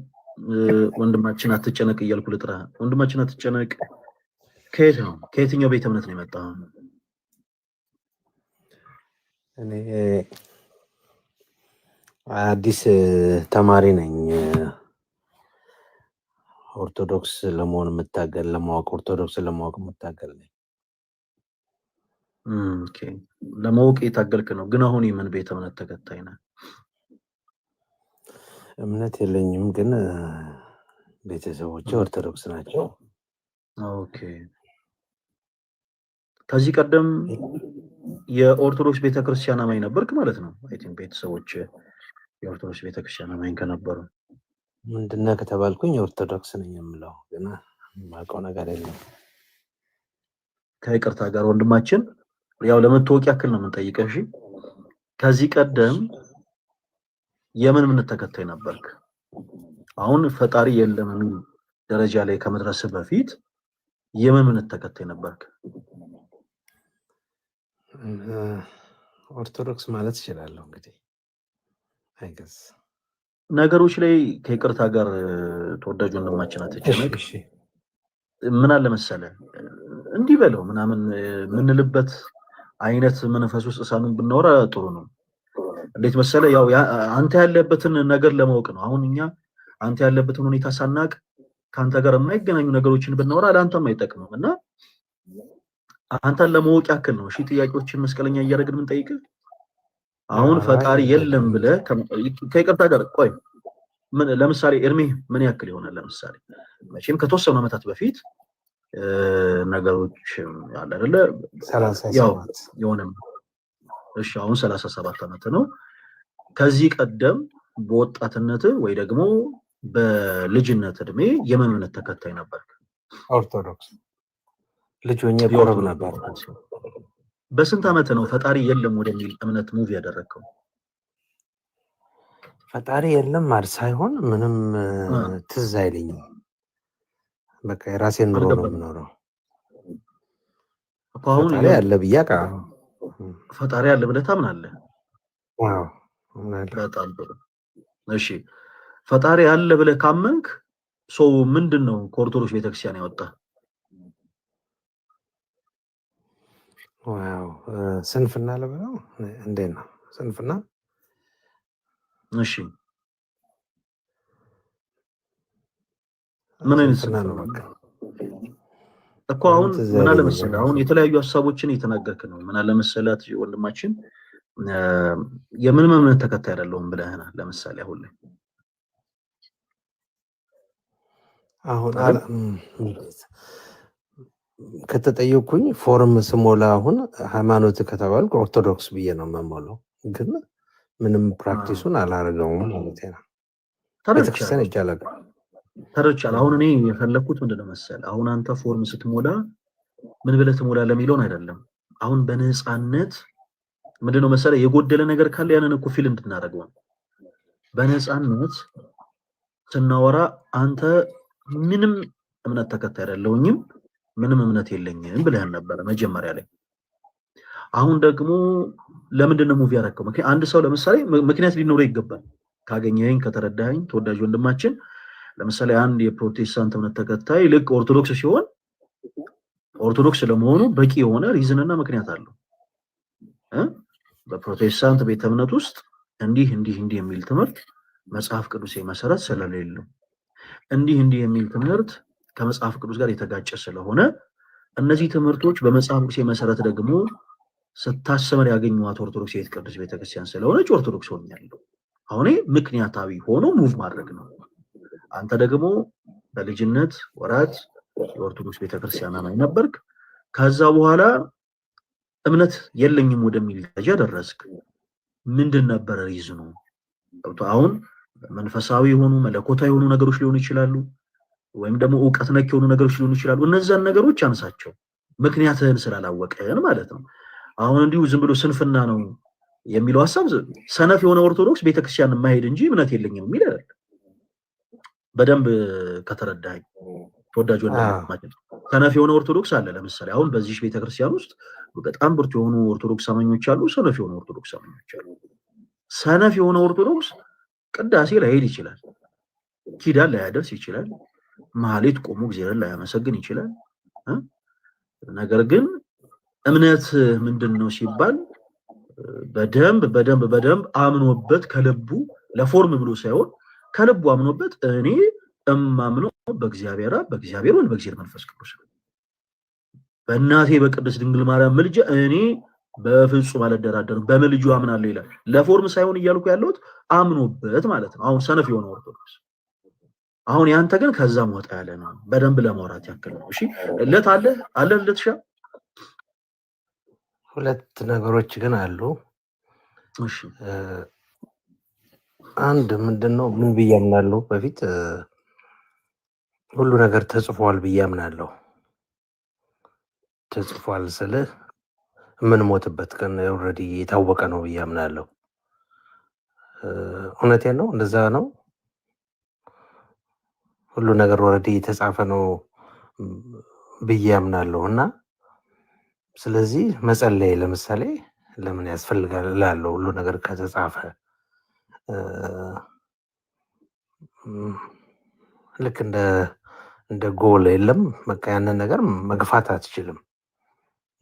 ወንድማችን አትጨነቅ እያልኩ ልጥራ። ወንድማችን አትጨነቅ ከየት ነው? ከየትኛው ቤተ እምነት ነው የመጣው? እኔ አዲስ ተማሪ ነኝ። ኦርቶዶክስ ለመሆን የምታገል ለማወቅ ኦርቶዶክስ ለማወቅ የምታገል ነኝ። ኦኬ ለማወቅ የታገልክ ነው። ግን አሁን የምን ቤተ እምነት ተከታይ ነህ? እምነት የለኝም፣ ግን ቤተሰቦቼ ኦርቶዶክስ ናቸው። ኦኬ ከዚህ ቀደም የኦርቶዶክስ ቤተክርስቲያን አማኝ ነበርክ ማለት ነው? አይ ቲንክ ቤተሰቦች የኦርቶዶክስ ቤተክርስቲያን አማኝ ከነበሩ ምንድነው ከተባልኩኝ ኦርቶዶክስ ነኝ የምለው፣ ግን የማውቀው ነገር የለም። ከይቅርታ ጋር ወንድማችን ያው ለመታወቅ ያክል ነው የምንጠይቀው። እሺ ከዚህ ቀደም የምን እምነት ተከታይ ነበርክ? አሁን ፈጣሪ የለም የሚል ደረጃ ላይ ከመድረስ በፊት የምን እምነት ተከታይ ነበርክ? ኦርቶዶክስ ማለት እችላለሁ እንግዲህ አይገስ ነገሮች ላይ ከይቅርታ ጋር ተወዳጅ ወንድማችን አትጨነቅ። ምን አለ መሰለህ እንዲህ በለው ምናምን ምንልበት አይነት መንፈስ ውስጥ ሳምን ብናወራ ጥሩ ነው። እንዴት መሰለህ ያው አንተ ያለበትን ነገር ለማወቅ ነው። አሁን እኛ አንተ ያለበትን ሁኔታ ሳናቅ ካንተ ጋር የማይገናኙ ነገሮችን ብናወራ ለአንተም አይጠቅምም እና አንተን ለማወቅ ያክል ነው። እሺ ጥያቄዎችን መስቀለኛ እያደረግን ምን ጠይቅ። አሁን ፈጣሪ የለም ብለህ ከይቅርታ ጋር ቆይ ምን ለምሳሌ እርሜ ምን ያክል ይሆናል? ለምሳሌ መቼም ከተወሰኑ ዓመታት በፊት ነገሮች ያለ አይደለ 37 የሆነም እሺ አሁን 37 ዓመት ነው። ከዚህ ቀደም በወጣትነት ወይ ደግሞ በልጅነት እድሜ የምን እምነት ተከታይ ነበርክ? ኦርቶዶክስ ልጅ ሆኜ ቆረብ ነበር። በስንት ዓመት ነው ፈጣሪ የለም ወደሚል እምነት ሙቭ ያደረከው? ፈጣሪ የለም ማለት ሳይሆን ምንም ትዝ አይለኝም። በቃ የራሴን ኑሮ ነው የምኖረው። ፈጣሪ አለ ብዬ ፈጣሪ አለ ብለህ ታምናለህ? ዋው በጣም ጥሩ። እሺ ፈጣሪ አለ ብለህ ካመንክ ሰው ምንድነው ከኦርቶዶክስ ቤተክርስቲያን ያወጣ? ዋው ስንፍና ለበለው እንዴት ነው ስንፍና? እሺ ምን አይነት ስንፍና ነው? በቃ እኮ አሁን ምን አለ መሰለህ አሁን የተለያዩ ሐሳቦችን እየተናገርክ ነው። ምን አለ መሰለህ ወንድማችን የምንም እምነት ተከታይ አይደለሁም ብለህና ለምሳሌ አሁን ከተጠየቅኩኝ ፎርም ስሞላ አሁን ሃይማኖት ከተባልኩ ኦርቶዶክስ ብዬ ነው የምሞላው፣ ግን ምንም ፕራክቲሱን አላደርገውም ማለት ነው። ቤተክርስቲያን ይቻላል ተረቻለሁ። አሁን እኔ የፈለኩት ምንድነው መሰለህ አሁን አንተ ፎርም ስትሞላ ምን ብለህ ትሞላለህ የሚለውን አይደለም። አሁን በነፃነት ምንድነው መሰለህ የጎደለ ነገር ካለ ያንን እኮ ፊል እንድናደርገው ነው። በነፃነት ስናወራ አንተ ምንም እምነት ተከታይ አይደለሁኝም ምንም እምነት የለኝም ብለህ ነበር መጀመሪያ ላይ። አሁን ደግሞ ለምንድነው ሙቭ ያደረከው? አንድ ሰው ለምሳሌ ምክንያት ሊኖረው ይገባል። ካገኘኸኝ ከተረዳኸኝ ተወዳጅ ወንድማችን ለምሳሌ አንድ የፕሮቴስታንት እምነት ተከታይ ልክ ኦርቶዶክስ ሲሆን ኦርቶዶክስ ለመሆኑ በቂ የሆነ ሪዝንና ምክንያት አለው። በፕሮቴስታንት ቤተ እምነት ውስጥ እንዲህ የሚል ትምህርት መጽሐፍ ቅዱስ መሰረት ስለሌለው እንዲህ የሚል ትምህርት ከመጽሐፍ ቅዱስ ጋር የተጋጨ ስለሆነ እነዚህ ትምህርቶች በመጽሐፍ ቅዱስ መሰረት ደግሞ ስታሰመር ያገኙት ኦርቶዶክስ የቅዱስ ቤተክርስቲያን ስለሆነች ኦርቶዶክስ ሆኛለሁ። አሁን ምክንያታዊ ሆኖ ሙቭ ማድረግ ነው። አንተ ደግሞ በልጅነት ወራት የኦርቶዶክስ ቤተክርስቲያን አማኝ ነበርክ። ከዛ በኋላ እምነት የለኝም ወደሚል ደረጃ ደረስክ። ምንድን ነበር ሪዝኑ? አሁን መንፈሳዊ የሆኑ መለኮታዊ የሆኑ ነገሮች ሊሆኑ ይችላሉ፣ ወይም ደግሞ ዕውቀት ነክ የሆኑ ነገሮች ሊሆኑ ይችላሉ። እነዛን ነገሮች አንሳቸው፣ ምክንያትህን ስላላወቀን ማለት ነው። አሁን እንዲሁ ዝም ብሎ ስንፍና ነው የሚለው ሐሳብ ሰነፍ የሆነ ኦርቶዶክስ ቤተክርስቲያን ማሄድ እንጂ እምነት የለኝም የሚል አይደለም። በደንብ ከተረዳኝ ተወዳጅ ወንድማችን ሰነፍ የሆነ ኦርቶዶክስ አለ። ለምሳሌ አሁን በዚህ ቤተክርስቲያን ውስጥ በጣም ብርቱ የሆኑ ኦርቶዶክስ አማኞች አሉ፣ ሰነፍ የሆኑ ኦርቶዶክስ አማኞች አሉ። ሰነፍ የሆነ ኦርቶዶክስ ቅዳሴ ላይሄድ ይችላል፣ ኪዳን ላያደርስ ይችላል፣ ማህሌት ቆሞ እግዚአብሔርን ላያመሰግን ይችላል። ነገር ግን እምነት ምንድነው ሲባል በደንብ አምኖበት ከልቡ ለፎርም ብሎ ሳይሆን ከልቡ አምኖበት እኔ እማምነው በእግዚአብሔር አብ በእግዚአብሔር ወልድ በእግዚአብሔር መንፈስ ቅዱስ በእናቴ በቅድስት ድንግል ማርያም ምልጃ እኔ በፍጹም አልደራደርም በምልጁ አምናለሁ ይላል። ለፎርም ሳይሆን እያልኩ ያለሁት አምኖበት ማለት ነው። አሁን ሰነፍ የሆነ ኦርቶዶክስ አሁን ያንተ ግን ከዛም ወጣ ያለ ነው። በደንብ ለማውራት ያክል ነው። እሺ እለት አለ ልትሻ ሁለት ነገሮች ግን አሉ። እሺ አንድ ምንድነው ምን ብዬ አምናለሁ? በፊት ሁሉ ነገር ተጽፏል ብዬ አምናለሁ። ተጽፏል ስለ የምንሞትበት ቀን ኦልሬዲ የታወቀ ነው ብዬ አምናለሁ። እውነቴን ነው፣ እንደዛ ነው። ሁሉ ነገር ኦልሬዲ የተጻፈ ነው ብዬ አምናለሁ እና ስለዚህ መጸለይ ለምሳሌ ለምን ያስፈልጋል እላለሁ። ሁሉ ነገር ከተጻፈ ልክ እንደ ጎል የለም፣ በቃ ያንን ነገር መግፋት አትችልም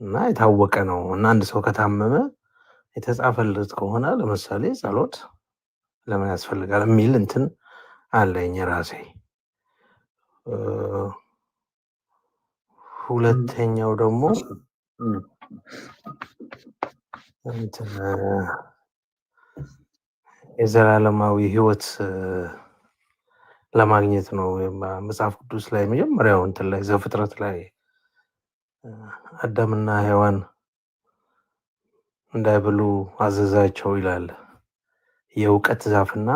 እና የታወቀ ነው እና አንድ ሰው ከታመመ የተጻፈለት ከሆነ ለምሳሌ ጸሎት ለምን ያስፈልጋል የሚል እንትን አለኝ ራሴ። ሁለተኛው ደግሞ እንትን የዘላለማዊ ሕይወት ለማግኘት ነው። መጽሐፍ ቅዱስ ላይ መጀመሪያው እንትን ላይ ዘፍጥረት ላይ አዳምና ሔዋን እንዳይብሉ አዘዛቸው ይላል። የእውቀት ዛፍና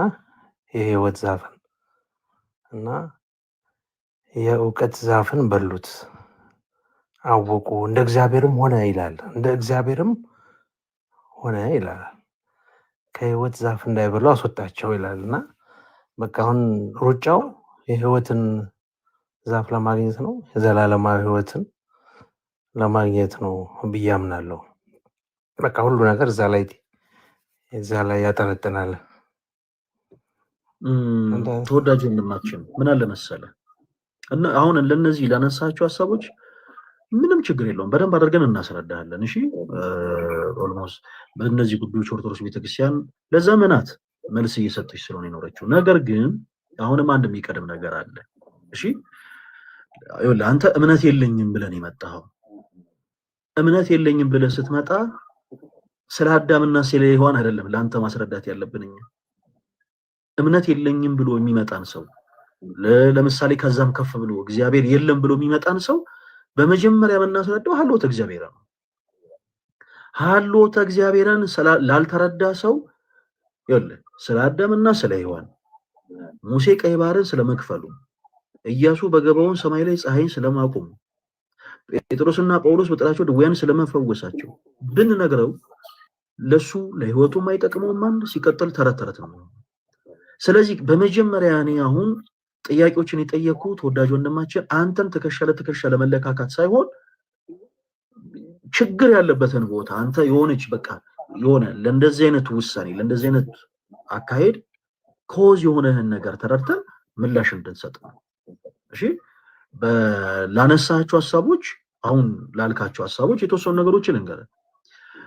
የሕይወት ዛፍን እና የእውቀት ዛፍን በሉት አወቁ፣ እንደ እግዚአብሔርም ሆነ ይላል። እንደ እግዚአብሔርም ሆነ ይላል። ከሕይወት ዛፍ እንዳይበሉ አስወጣቸው ይላል እና በቃ አሁን ሩጫው የሕይወትን ዛፍ ለማግኘት ነው፣ የዘላለማዊ ሕይወትን ለማግኘት ነው ብዬ አምናለሁ። በቃ ሁሉ ነገር እዛ ላይ ያጠነጥናል። ተወዳጅ ወንድማችን ምን አለ መሰለህ እና አሁን ለነዚህ ላነሳቸው ሀሳቦች ምንም ችግር የለውም፣ በደንብ አድርገን እናስረዳለን። እሺ ኦልሞስት በእነዚህ ጉዳዮች ኦርቶዶክስ ቤተክርስቲያን ለዘመናት መልስ እየሰጠች ስለሆነ የኖረችው። ነገር ግን አሁንም አንድ የሚቀድም ነገር አለ። እሺ ይኸውልህ አንተ እምነት የለኝም ብለን የመጣኸው እምነት የለኝም ብለን ስትመጣ ስለ አዳምና ስለ ሔዋን አይደለም ለአንተ ማስረዳት ያለብን። እምነት የለኝም ብሎ የሚመጣን ሰው ለምሳሌ ከዛም ከፍ ብሎ እግዚአብሔር የለም ብሎ የሚመጣን ሰው በመጀመሪያ የምናስረዳው ሀልዎተ እግዚአብሔር ነው። ሀልዎተ እግዚአብሔርን ላልተረዳ ሰው ይኸውልህ ስለ አዳምና ስለ ሔዋን፣ ሙሴ ቀይ ባህርን ስለመክፈሉ፣ ኢያሱ በገባውን ሰማይ ላይ ፀሐይን ስለማቆሙ፣ ጴጥሮስና ጳውሎስ በጥላቸው ድውያን ስለመፈወሳቸው ብንነግረው ለሱ ለህይወቱ የማይጠቅመው ማን ሲቀጥል ተረት ተረት ነው። ስለዚህ በመጀመሪያ እኔ አሁን ጥያቄዎችን የጠየኩት ተወዳጅ ወንድማችን አንተን ትከሻ ለትከሻ ለመለካካት ሳይሆን ችግር ያለበትን ቦታ አንተ የሆነች በቃ የሆነ ለእንደዚህ አይነት ውሳኔ ለእንደዚህ አይነት አካሄድ ኮዝ የሆነህን ነገር ተረድተን ምላሽ እንድንሰጥ ነው። እሺ ላነሳቸው ሐሳቦች አሁን ላልካቸው ሐሳቦች የተወሰኑ ነገሮችን እንገራለን።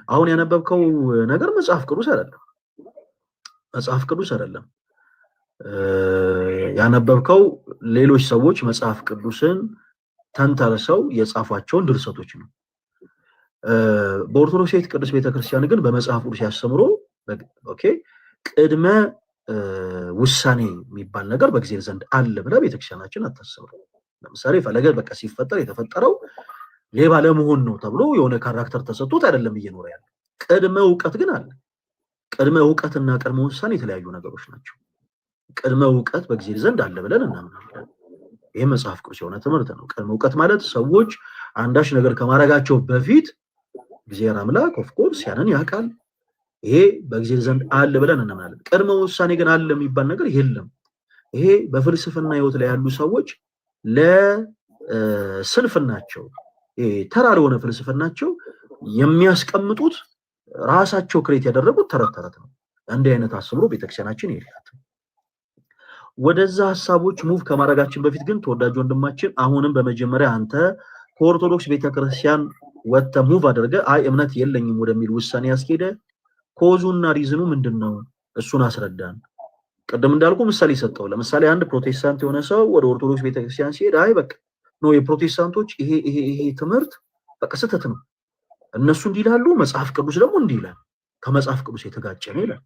አሁን ያነበብከው ነገር መጽሐፍ ቅዱስ አይደለም። መጽሐፍ ቅዱስ አይደለም ያነበብከው ሌሎች ሰዎች መጽሐፍ ቅዱስን ተንተርሰው የጻፏቸውን ድርሰቶች ነው። በኦርቶዶክስ ቅዱስ ቤተክርስቲያን ግን በመጽሐፍ ቅዱስ ያስተምሮ ኦኬ ቅድመ ውሳኔ የሚባል ነገር በእግዚአብሔር ዘንድ አለ ብላ ቤተክርስቲያናችን አታስተምርም። ለምሳሌ ፈለገ በቃ ሲፈጠር የተፈጠረው ሌባ ለመሆን ነው ተብሎ የሆነ ካራክተር ተሰጥቶት አይደለም እየኖረ ያለ። ቅድመ እውቀት ግን አለ። ቅድመ እውቀትና ቅድመ ውሳኔ የተለያዩ ነገሮች ናቸው። ቅድመ እውቀት በእግዚአብሔር ዘንድ አለ ብለን እናምናለን። ይሄ መጽሐፍ ቅዱስ የሆነ ትምህርት ነው። ቅድመ እውቀት ማለት ሰዎች አንዳች ነገር ከማድረጋቸው በፊት እግዚአብሔር አምላክ ኦፍ ኮርስ ያንን ያውቃል። ይሄ በእግዚአብሔር ዘንድ አለ ብለን እናምናለን። ቅድመ ውሳኔ ግን አለ የሚባል ነገር የለም። ይሄ በፍልስፍና ህይወት ላይ ያሉ ሰዎች ለስንፍናቸው ተራ ለሆነ ፍልስፍናቸው የሚያስቀምጡት ራሳቸው ክሬት ያደረጉት ተረት ተረት ነው። እንዲህ አይነት አስብሮ ቤተክርስቲያናችን የላትም። ወደዛ ሐሳቦች ሙቭ ከማድረጋችን በፊት ግን ተወዳጅ ወንድማችን አሁንም በመጀመሪያ አንተ ከኦርቶዶክስ ቤተክርስቲያን ወጥተ ሙቭ አድርገ አይ እምነት የለኝም ወደሚል ውሳኔ ያስኬደ ኮዙና ሪዝኑ ምንድነው? እሱን አስረዳን። ቅድም እንዳልኩ ምሳሌ ሰጠው። ለምሳሌ አንድ ፕሮቴስታንት የሆነ ሰው ወደ ኦርቶዶክስ ቤተክርስቲያን ሲሄድ አይ በቃ ነው የፕሮቴስታንቶች ይሄ ትምህርት በቃ ስህተት ነው፣ እነሱ እንዲህ ይላሉ፣ መጽሐፍ ቅዱስ ደግሞ እንዲህ ይላል፣ ከመጽሐፍ ቅዱስ የተጋጨ ነው ይላል።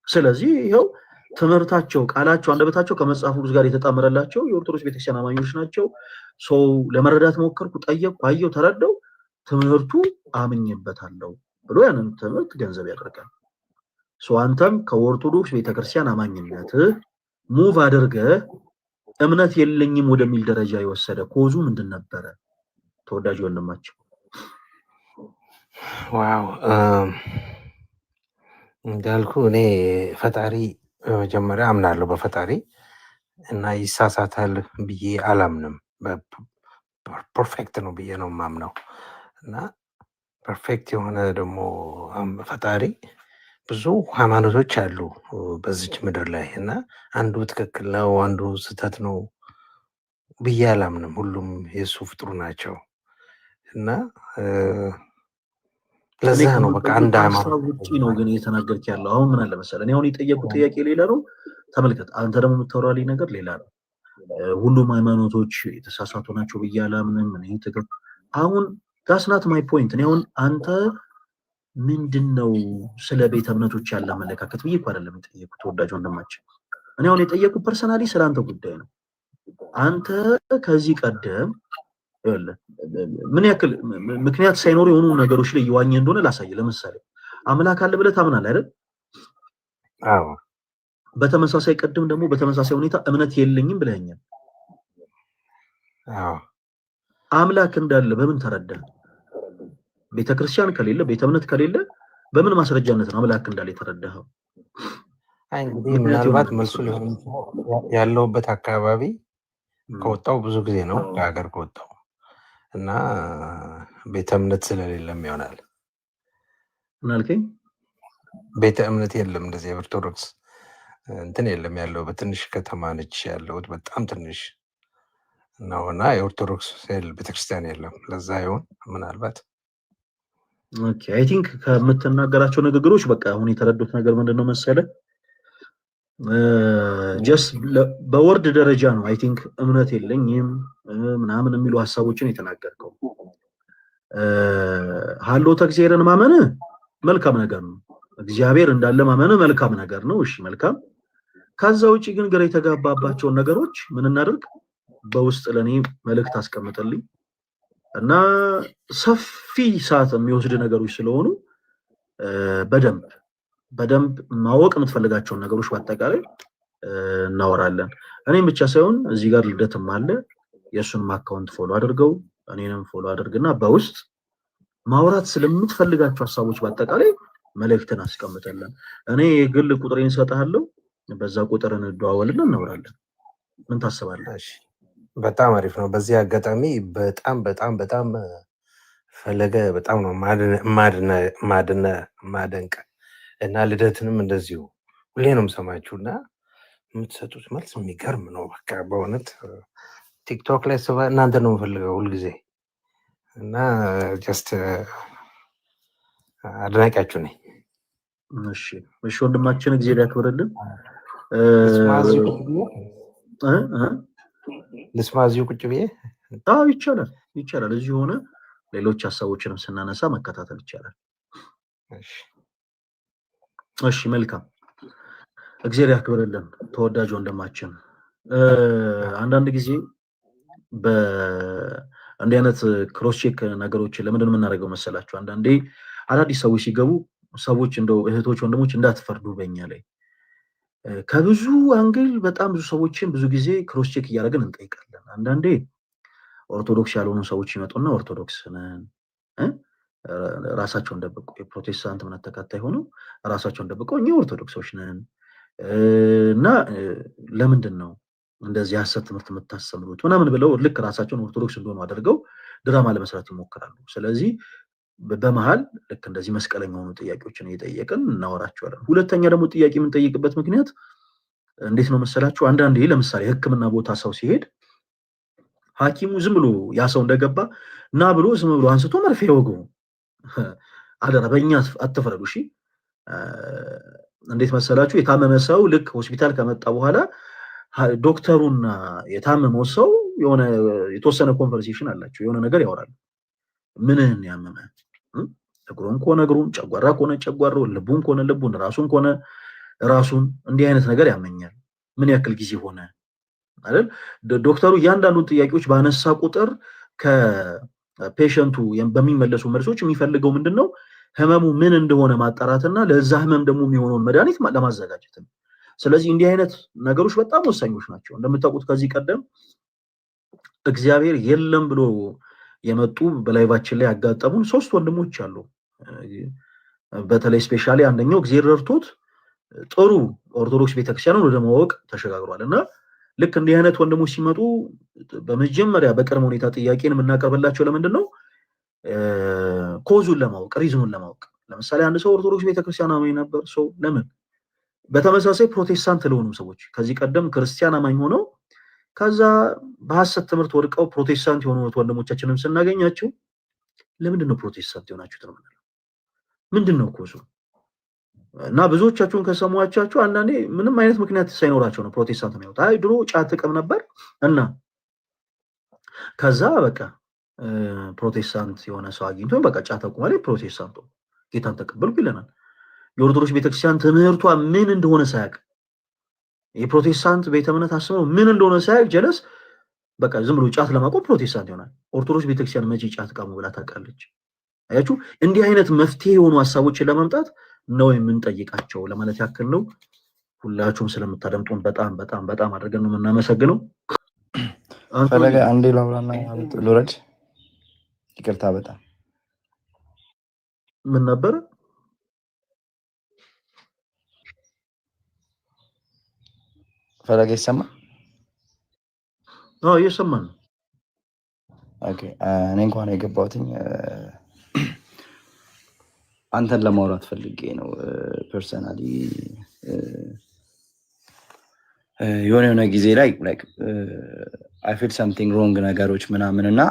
ስለዚህ ይሄው ትምህርታቸው፣ ቃላቸው፣ አንደበታቸው ከመጽሐፍ ቅዱስ ጋር የተጣመረላቸው የኦርቶዶክስ ቤተክርስቲያን አማኞች ናቸው። ሰው ለመረዳት ሞከርኩ፣ ጠየቅኩ፣ አየው፣ ተረዳው፣ ትምህርቱ አምኜበታለሁ ብሎ ያንን ትምህርት ገንዘብ ያደርጋል። አንተም ከኦርቶዶክስ ቤተክርስቲያን አማኝነት ሙቭ አድርገ እምነት የለኝም ወደሚል ደረጃ የወሰደ ኮዙ ምንድን ነበረ? ተወዳጅ ወንድማችን። ዋው እንዳልኩ እኔ ፈጣሪ በመጀመሪያ አምናለሁ በፈጣሪ እና ይሳሳታል ብዬ አላምንም። ፐርፌክት ነው ብዬ ነው የማምነው እና ፐርፌክት የሆነ ደግሞ ፈጣሪ ብዙ ሃይማኖቶች አሉ በዚች ምድር ላይ እና አንዱ ትክክል ነው አንዱ ስህተት ነው ብዬ አላምንም። ሁሉም የእሱ ፍጥሩ ናቸው እና ለዛ ነው በቃ አንድ ሃይማኖት ውጪ ነው ግን እየተናገርክ ያለው። አሁን ምን አለ መሰለህ፣ እኔ አሁን የጠየቁት ጥያቄ ሌላ ነው፣ ተመልከት። አንተ ደግሞ የምታወራልኝ ነገር ሌላ ነው። ሁሉም ሃይማኖቶች የተሳሳቱ ናቸው ብዬ አላምንም። እኔ ትክክል አሁን ዳስናት ማይ ፖይንት። እኔ አሁን አንተ ምንድነው ስለ ቤተ እምነቶች ያለ አመለካከት ብዬ እኮ አይደለም የጠየቁት ተወዳጅ ወንድማችን። እኔ አሁን የጠየቁት ፐርሰናሊ ስለ አንተ ጉዳይ ነው። አንተ ከዚህ ቀደም ምን ያክል ምክንያት ሳይኖር የሆኑ ነገሮች ላይ እየዋኘ እንደሆነ ላሳይ። ለምሳሌ አምላክ አለ ብለህ ታምናለህ አይደል? አዎ። በተመሳሳይ ቀደም ደግሞ በተመሳሳይ ሁኔታ እምነት የለኝም ብለኸኛል። አዎ። አምላክ እንዳለ በምን ተረዳህ? ቤተክርስቲያን ከሌለ ቤተ እምነት ከሌለ በምን ማስረጃነት ነው አምላክ እንዳለ የተረዳኸው? አይ እንግዲህ ምናልባት መልሱ ሊሆን ያለውበት አካባቢ ከወጣው ብዙ ጊዜ ነው ከሀገር ከወጣው እና ቤተ እምነት ስለሌለም ይሆናል። ምናልከኝ? ቤተ እምነት የለም እንደዚህ የኦርቶዶክስ እንትን የለም። ያለው በትንሽ ከተማ ነች ያለሁት፣ በጣም ትንሽ ነው እና የኦርቶዶክስ ቤተክርስቲያን የለም። ለዛ ይሆን ምናልባት። ኦኬ አይ ቲንክ ከምትናገራቸው ንግግሮች በቃ አሁን የተረዱት ነገር ምንድነው መሰለ፣ ጀስት በወርድ ደረጃ ነው አይ ቲንክ እምነት የለኝም ምናምን የሚሉ ሐሳቦችን የተናገርከው። ሀሎተ እግዚአብሔርን ማመን መልካም ነገር ነው። እግዚአብሔር እንዳለ ማመን መልካም ነገር ነው። እሺ መልካም። ከዛ ውጪ ግን ግራ የተጋባባቸውን ነገሮች ምን እናድርግ? በውስጥ ለኔ መልእክት አስቀምጥልኝ እና ሰፊ ሰዓት የሚወስድ ነገሮች ስለሆኑ በደንብ ማወቅ የምትፈልጋቸውን ነገሮች በአጠቃላይ እናወራለን። እኔም ብቻ ሳይሆን እዚህ ጋር ልደትም አለ፣ የእሱንም አካውንት ፎሎ አድርገው እኔንም ፎሎ አድርግና በውስጥ ማውራት ስለምትፈልጋቸው ሀሳቦች በአጠቃላይ መልእክትን አስቀምጠለን። እኔ የግል ቁጥሬን እሰጥሃለሁ፣ በዛ ቁጥር እንደዋወልና እናወራለን። ምን ታስባለህ? በጣም አሪፍ ነው። በዚህ አጋጣሚ በጣም ፈለገ በጣም ነው ማደንቅ እና ልደትንም እንደዚሁ ሁሌ ነው የምሰማችሁ እና የምትሰጡት መልስ የሚገርም ነው። በቃ በእውነት ቲክቶክ ላይ እናንተ ነው የምፈልገው ሁልጊዜ እና ጀስት አድናቂያችሁ ነኝ። እሺ ወንድማችን እግዚአብሔር ያክብርልን። ልስማ እዚሁ ቁጭ ብዬ? አዎ ይቻላል። እዚሁ ሆነ ሌሎች ሀሳቦችንም ስናነሳ መከታተል ይቻላል። እሺ መልካም፣ እግዚአብሔር ያክብርልን ተወዳጅ ወንድማችን። አንዳንድ ጊዜ በእንዲህ አይነት ክሮስ ቼክ ነገሮችን ለምንድን የምናደርገው መሰላችሁ? አንዳንዴ አዳዲስ ሰዎች ሲገቡ ሰዎች እንደው እህቶች ወንድሞች እንዳትፈርዱ በእኛ ላይ ከብዙ አንግል በጣም ብዙ ሰዎችን ብዙ ጊዜ ክሮስ ቼክ እያደረግን እንጠይቃለን። አንዳንዴ ኦርቶዶክስ ያልሆኑ ሰዎች ይመጡና ኦርቶዶክስ ነን ራሳቸውን ደብቀው የፕሮቴስታንት እምነት ተከታይ ሆነው ራሳቸውን ደብቀው እኛ ኦርቶዶክሶች ነን እና ለምንድን ነው እንደዚህ ሐሰት ትምህርት የምታስተምሩት ምናምን ብለው ልክ ራሳቸውን ኦርቶዶክስ እንደሆኑ አድርገው ድራማ ለመስራት ይሞክራሉ። ስለዚህ በመሃል ልክ እንደዚህ መስቀለኛ የሆኑ ጥያቄዎችን እየጠየቅን እናወራቸዋለን። ሁለተኛ ደግሞ ጥያቄ የምንጠይቅበት ምክንያት እንዴት ነው መሰላችሁ? አንዳንዴ ለምሳሌ ሕክምና ቦታ ሰው ሲሄድ ሐኪሙ ዝም ብሎ ያ ሰው እንደገባ እና ብሎ ዝም ብሎ አንስቶ መርፌ ይወገው። አደራ በእኛ አትፈረዱ እሺ። እንዴት መሰላችሁ? የታመመ ሰው ልክ ሆስፒታል ከመጣ በኋላ ዶክተሩና የታመመው ሰው የሆነ የተወሰነ ኮንቨርሴሽን አላቸው፣ የሆነ ነገር ያወራሉ። ምንህን ያመመ? እግሩን ከሆነ እግሩን፣ ጨጓራ ከሆነ ጨጓራው፣ ልቡን ከሆነ ልቡን፣ ራሱን ከሆነ ራሱን። እንዲህ አይነት ነገር ያመኛል። ምን ያክል ጊዜ ሆነ አይደል? ዶክተሩ እያንዳንዱን ጥያቄዎች ባነሳ ቁጥር ከፔሸንቱ በሚመለሱ መልሶች የሚፈልገው ምንድነው? ህመሙ ምን እንደሆነ ማጣራትና ለዛ ህመም ደግሞ የሚሆነውን መድኃኒት ለማዘጋጀት ነው። ስለዚህ እንዲህ አይነት ነገሮች በጣም ወሳኞች ናቸው። እንደምታውቁት ከዚህ ቀደም እግዚአብሔር የለም ብሎ የመጡ በላይቫችን ላይ ያጋጠሙን 3 ወንድሞች አሉ። በተለይ ስፔሻሊ አንደኛው እግዚአብሔር ረድቶት ጥሩ ኦርቶዶክስ ቤተክርስቲያንን ወደ ማወቅ ተሸጋግሯል እና ልክ እንዲህ አይነት ወንድሞች ሲመጡ በመጀመሪያ በቅድመ ሁኔታ ጥያቄን የምናቀርብላቸው ለምንድን ነው? ኮዙን ለማወቅ ሪዝኑን ለማወቅ። ለምሳሌ አንድ ሰው ኦርቶዶክስ ቤተክርስቲያን አማኝ ነበር፣ ሰው ለምን? በተመሳሳይ ፕሮቴስታንት ለሆኑ ሰዎች ከዚህ ቀደም ክርስቲያን አማኝ ሆነው ከዛ በሐሰት ትምህርት ወድቀው ፕሮቴስታንት የሆኑ ወንድሞቻችንም ስናገኛቸው ለምንድን ነው ፕሮቴስታንት የሆናችሁት ነው የምንለው። ምንድን ነው ኮዙ? እና ብዙዎቻችሁን ከሰማኋችሁ አንዳንዴ ምንም አይነት ምክንያት ሳይኖራቸው ነው ፕሮቴስታንት ነው ያወጣ። አይ ድሮ ጫት ጥቅም ነበር እና ከዛ በቃ ፕሮቴስታንት የሆነ ሰው አግኝቶ በቃ ጫት አቁማለ ፕሮቴስታንት ጌታን ተቀበልኩ ይለናል። የኦርቶዶክስ ቤተክርስቲያን ትምህርቷ ምን እንደሆነ ሳያውቅ የፕሮቴስታንት ቤተ እምነት አስበው ምን እንደሆነ ሳያውቅ ጀለስ በቃ ዝም ብሎ ጫት ለማቆም ፕሮቴስታንት ይሆናል። ኦርቶዶክስ ቤተክርስቲያን መቼ ጫት ቃሙ ብላ ታውቃለች? አያችሁ፣ እንዲህ አይነት መፍትሄ የሆኑ ሐሳቦችን ለማምጣት ነው የምንጠይቃቸው ለማለት ያክል ነው። ሁላችሁም ስለምታደምጡን በጣም በጣም በጣም አድርገን ነው የምናመሰግነው። ፈለገ አንዴ ላውራና ልውረድ። ይቅርታ በጣም ምን ነበር? ፈለገ ይሰማ? አዎ እየሰማን ነው። ኦኬ እኔ እንኳን የገባሁትኝ አንተን ለማውራት ፈልጌ ነው። ፐርሰናሊ የሆነ ጊዜ ላይ አይ ፊል ሰምቲንግ ሮንግ ነገሮች ምናምን እና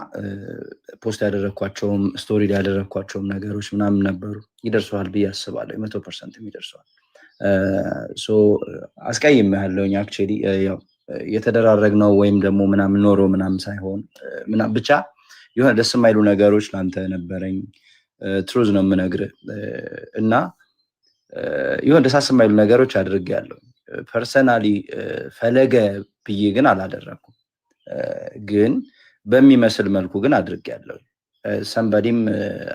ፖስት ያደረግኳቸውም ስቶሪ ያደረግኳቸውም ነገሮች ምናምን ነበሩ። ይደርሰዋል ብዬ አስባለሁ። 100% ይደርሰዋል። አስቀይም ያለውኝ አክቹዋሊ ያው የተደራረግነው ወይም ደግሞ ምናምን ኖሮ ምናምን ሳይሆን ብቻ የሆነ ደስ የማይሉ ነገሮች ላንተ ነበረኝ። ትሩዝ ነው የምነግርህ እና የሆነ ደስ የማይሉ ነገሮች አድርጌያለሁ። ፐርሰናሊ ፈለገ ብዬ ግን አላደረኩም፣ ግን በሚመስል መልኩ ግን አድርጌያለሁ። ሰንበዲም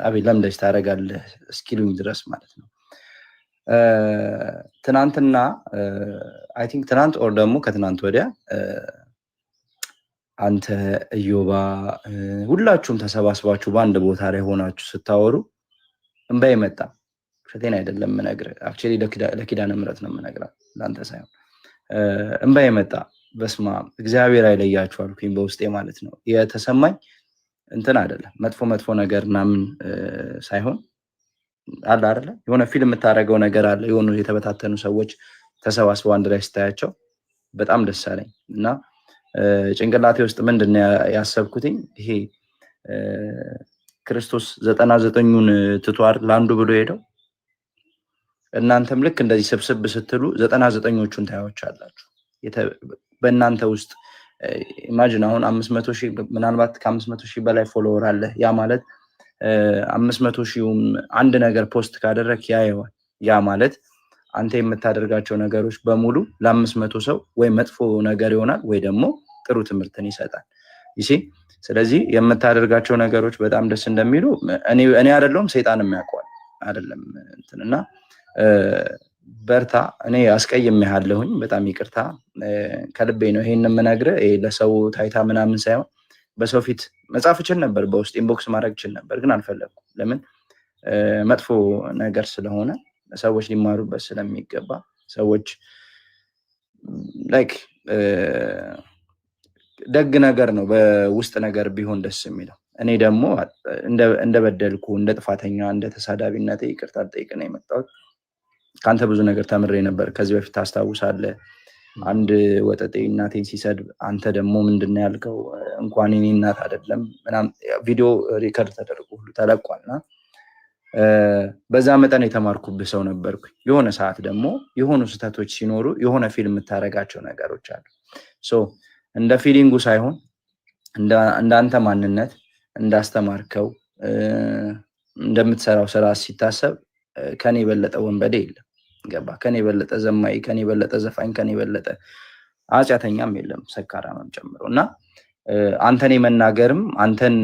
አቤት ለምን እንደዚህ ታደርጋለህ እስኪሉኝ ድረስ ማለት ነው። ትናንትና አይ ቲንክ ትናንት ኦር ደግሞ ከትናንት ወዲያ አንተ እዮባ ሁላችሁም ተሰባስባችሁ በአንድ ቦታ ላይ ሆናችሁ ስታወሩ እንባዬ መጣ። ሸቴን አይደለም የምነግርህ፣ አክቹዋሊ ለኪዳነ ምሕረት ነው የምነግርህ ለአንተ ሳይሆን። እንባዬ መጣ። በስመ አብ እግዚአብሔር አይለያችሁ አልኩኝ በውስጤ ማለት ነው። የተሰማኝ እንትን አይደለም መጥፎ ነገር ምናምን ሳይሆን አለ አይደለ የሆነ ፊልም የምታደርገው ነገር አለ። የሆኑ የተበታተኑ ሰዎች ተሰባስበው አንድ ላይ ስታያቸው በጣም ደስ አለኝ እና ጭንቅላቴ ውስጥ ምንድን ነው ያሰብኩትኝ ይሄ ክርስቶስ 99ኙን ትቷር ለአንዱ ብሎ ሄደው እናንተም ልክ እንደዚህ ስብስብ ስትሉ 99ኞቹን ታያዎቻላችሁ። በእናንተ ውስጥ ኢማጂን አሁን 500,000 ምናልባት ከ500,000 በላይ ፎሎወር አለ። ያ ማለት 500,000ም አንድ ነገር ፖስት ካደረክ ያየዋል። ያ ማለት አንተ የምታደርጋቸው ነገሮች በሙሉ ለ500 ሰው ወይ መጥፎ ነገር ይሆናል ወይ ደግሞ ጥሩ ትምህርትን ይሰጣል። ይሲ ስለዚህ የምታደርጋቸው ነገሮች በጣም ደስ እንደሚሉ እኔ አይደለሁም ሰይጣንም ያውቀዋል አይደለም እንትንና በርታ። እኔ አስቀይሜሃለሁኝ፣ በጣም ይቅርታ። ከልቤ ነው ይሄን የምነግርህ። ለሰው ታይታ ምናምን ሳይሆን በሰው ፊት መጻፍ እችል ነበር፣ በውስጥ ኢንቦክስ ማድረግ እችል ነበር፣ ግን አልፈለግኩም። ለምን? መጥፎ ነገር ስለሆነ ሰዎች ሊማሩበት ስለሚገባ ሰዎች ላይክ ደግ ነገር ነው በውስጥ ነገር ቢሆን ደስ የሚለው። እኔ ደግሞ እንደበደልኩ እንደ ጥፋተኛ እንደ ተሳዳቢነቴ ይቅርታ ልጠይቅ ነው የመጣሁት። ከአንተ ብዙ ነገር ተምሬ ነበር። ከዚህ በፊት ታስታውሳለህ፣ አንድ ወጠጤ እናቴን ሲሰድብ አንተ ደግሞ ምንድን ነው ያልከው? እንኳን እኔ እናት አይደለም ምናምን ቪዲዮ ሪከርድ ተደርጎ ሁሉ ተለቋልና በዛ መጠን የተማርኩብህ ሰው ነበርኩ። የሆነ ሰዓት ደግሞ የሆኑ ስህተቶች ሲኖሩ የሆነ ፊልም የምታደርጋቸው ነገሮች አሉ። እንደ ፊሊንጉ ሳይሆን እንዳንተ ማንነት እንዳስተማርከው እንደምትሰራው ስራ ሲታሰብ ከኔ የበለጠ ወንበዴ የለም። ገባ? ከኔ የበለጠ ዘማይ፣ ከኔ የበለጠ ዘፋኝ፣ ከኔ የበለጠ ኃጢአተኛም የለም፣ ሰካራምም ጨምሮ እና አንተን የመናገርም አንተን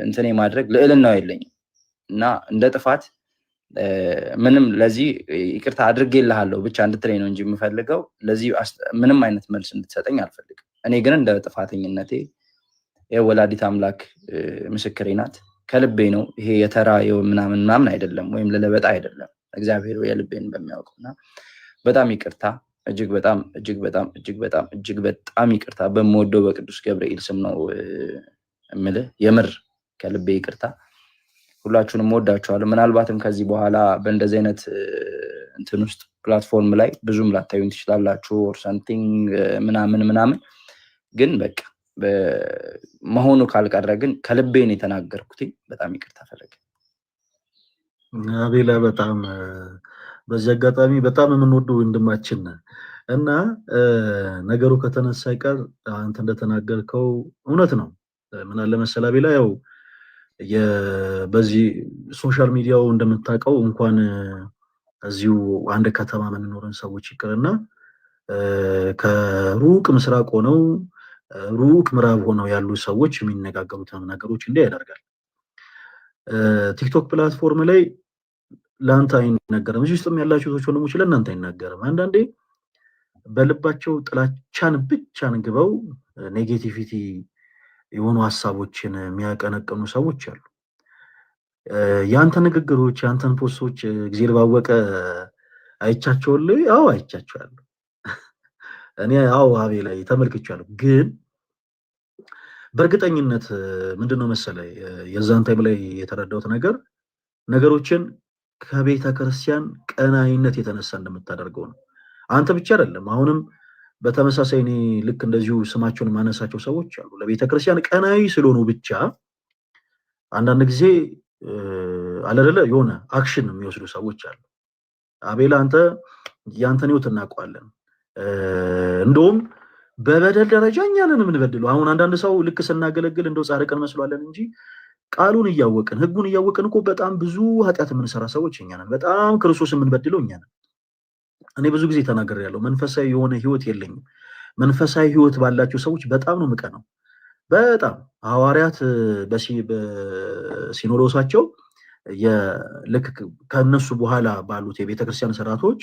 እንትን የማድረግ ልዕልናው የለኝም እና እንደ ጥፋት ምንም ለዚህ ይቅርታ አድርጌልሃለሁ ብቻ እንድትለኝ ነው እንጂ የምፈልገው ለዚህ ምንም አይነት መልስ እንድትሰጠኝ አልፈልግም። እኔ ግን እንደ ጥፋተኝነቴ የወላዲት አምላክ ምስክሬ ናት። ከልቤ ነው። ይሄ የተራ ምናምን አይደለም፣ ወይም ለለበጣ አይደለም። እግዚአብሔር የልቤን በሚያውቀውና በጣም ይቅርታ፣ እጅግ በጣም ይቅርታ። በምወደው በቅዱስ ገብርኤል ስም ነው እምልህ፣ የምር ከልቤ ይቅርታ። ሁላችሁንም ወዳችኋለሁ። ምናልባትም ከዚህ በኋላ በእንደዚህ አይነት እንትን ውስጥ ፕላትፎርም ላይ ብዙም ላታዩን ትችላላችሁ ኦር ሰምቲንግ ምናምን ግን በቃ መሆኑ ካልቀረ ግን ከልቤን የተናገርኩት በጣም ይቅርታ ፈለገ። አቤላ በጣም በዚህ አጋጣሚ በጣም የምንወደው ወንድማችን እና ነገሩ ከተነሳ ይቀር አንተ እንደተናገርከው እውነት ነው። ምን አለ መሰለህ አቤላ፣ ያው በዚህ ሶሻል ሚዲያው እንደምታውቀው እንኳን እዚሁ አንድ ከተማ የምንኖርን ሰዎች ይቅርና ከሩቅ ምስራቅ ሆነው ሩቅ ምዕራብ ሆነው ያሉ ሰዎች የሚነጋገሩትን ነገሮች እንዲህ ያደርጋል። ቲክቶክ ፕላትፎርም ላይ ለአንተ አይነገርም፣ እዚህ ውስጥም ያላችሁ ሰዎች ወንድሞች ለእናንተ አይነገርም። አንዳንዴ በልባቸው ጥላቻን ብቻ አንግበው ኔጌቲቪቲ የሆኑ ሀሳቦችን የሚያቀነቅኑ ሰዎች አሉ። የአንተ ንግግሮች የአንተን ፖስቶች እግዚአብሔር ባወቀ አይቻቸዋለሁ። አዎ አይቻቸዋለሁ። እኔ አዎ አቤላ ላይ ተመልክቻለሁ። ግን በእርግጠኝነት ምንድነው መሰለህ የዛን ታይም ላይ የተረዳሁት ነገሮችን ከቤተ ክርስቲያን ቀናይነት የተነሳ እንደምታደርገው ነው። አንተ ብቻ አይደለም፣ አሁንም በተመሳሳይ እኔ ልክ እንደዚሁ ስማቸውን ማነሳቸው ሰዎች አሉ። ለቤተ ክርስቲያን ቀናይ ስለሆኑ ብቻ አንዳንድ ጊዜ አለደለ የሆነ አክሽን የሚወስዱ ሰዎች አሉ። አቤላ አንተ ያንተን ህይወት እናውቀዋለን። እንደውም በበደል ደረጃ እኛንን የምንበድለው አሁን አንዳንድ ሰው ልክ ስናገለግል እንደው ጻድቃን መስሏለን እንጂ ቃሉን እያወቅን ህጉን እያወቅን እኮ በጣም ብዙ ኃጢአት የምንሰራ ሰዎች እኛንን፣ በጣም ክርስቶስ የምንበድለው እኛንን። እኔ ብዙ ጊዜ ተናግሬያለሁ። መንፈሳዊ የሆነ ህይወት የለኝም። መንፈሳዊ ህይወት ባላቸው ሰዎች በጣም ነው የምቀናው። በጣም ሐዋርያት በሲኖዶሳቸው ልክ ከነሱ በኋላ ባሉት የቤተክርስቲያን ስርዓቶች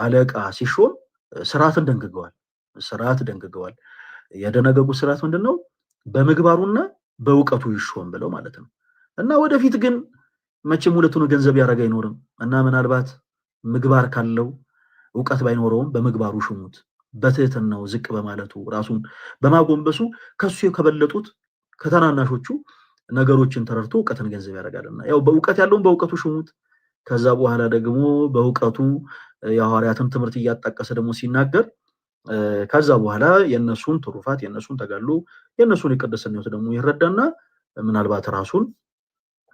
አለቃ ሲሾም ስርዓትን ደንግገዋል። የደነገጉት ስርዓት ምንድነው? በምግባሩና በእውቀቱ ይሾም ብለው ማለት ነው። እና ወደፊት ግን መቼም ሁለቱን ገንዘብ ያደረገ አይኖርም እና ምናልባት ምግባር ካለው እውቀት ባይኖረውም በምግባሩ ሹሙት። በትህትናው ዝቅ በማለቱ ራሱን በማጎንበሱ ከሱ ከበለጡት ከተናናሾቹ ነገሮችን ተረድቶ እውቀትን ገንዘብ ያደርጋልና ያው በእውቀት ያለውን በእውቀቱ ሹሙት። ከዛ በኋላ ደግሞ በእውቀቱ የሐዋርያትን ትምህርት እያጣቀሰ ደግሞ ሲናገር ከዛ በኋላ የነሱን ትሩፋት የነሱን ተጋድሎ የነሱን የቅድስና ሕይወት ደግሞ ይረዳና ምናልባት ራሱን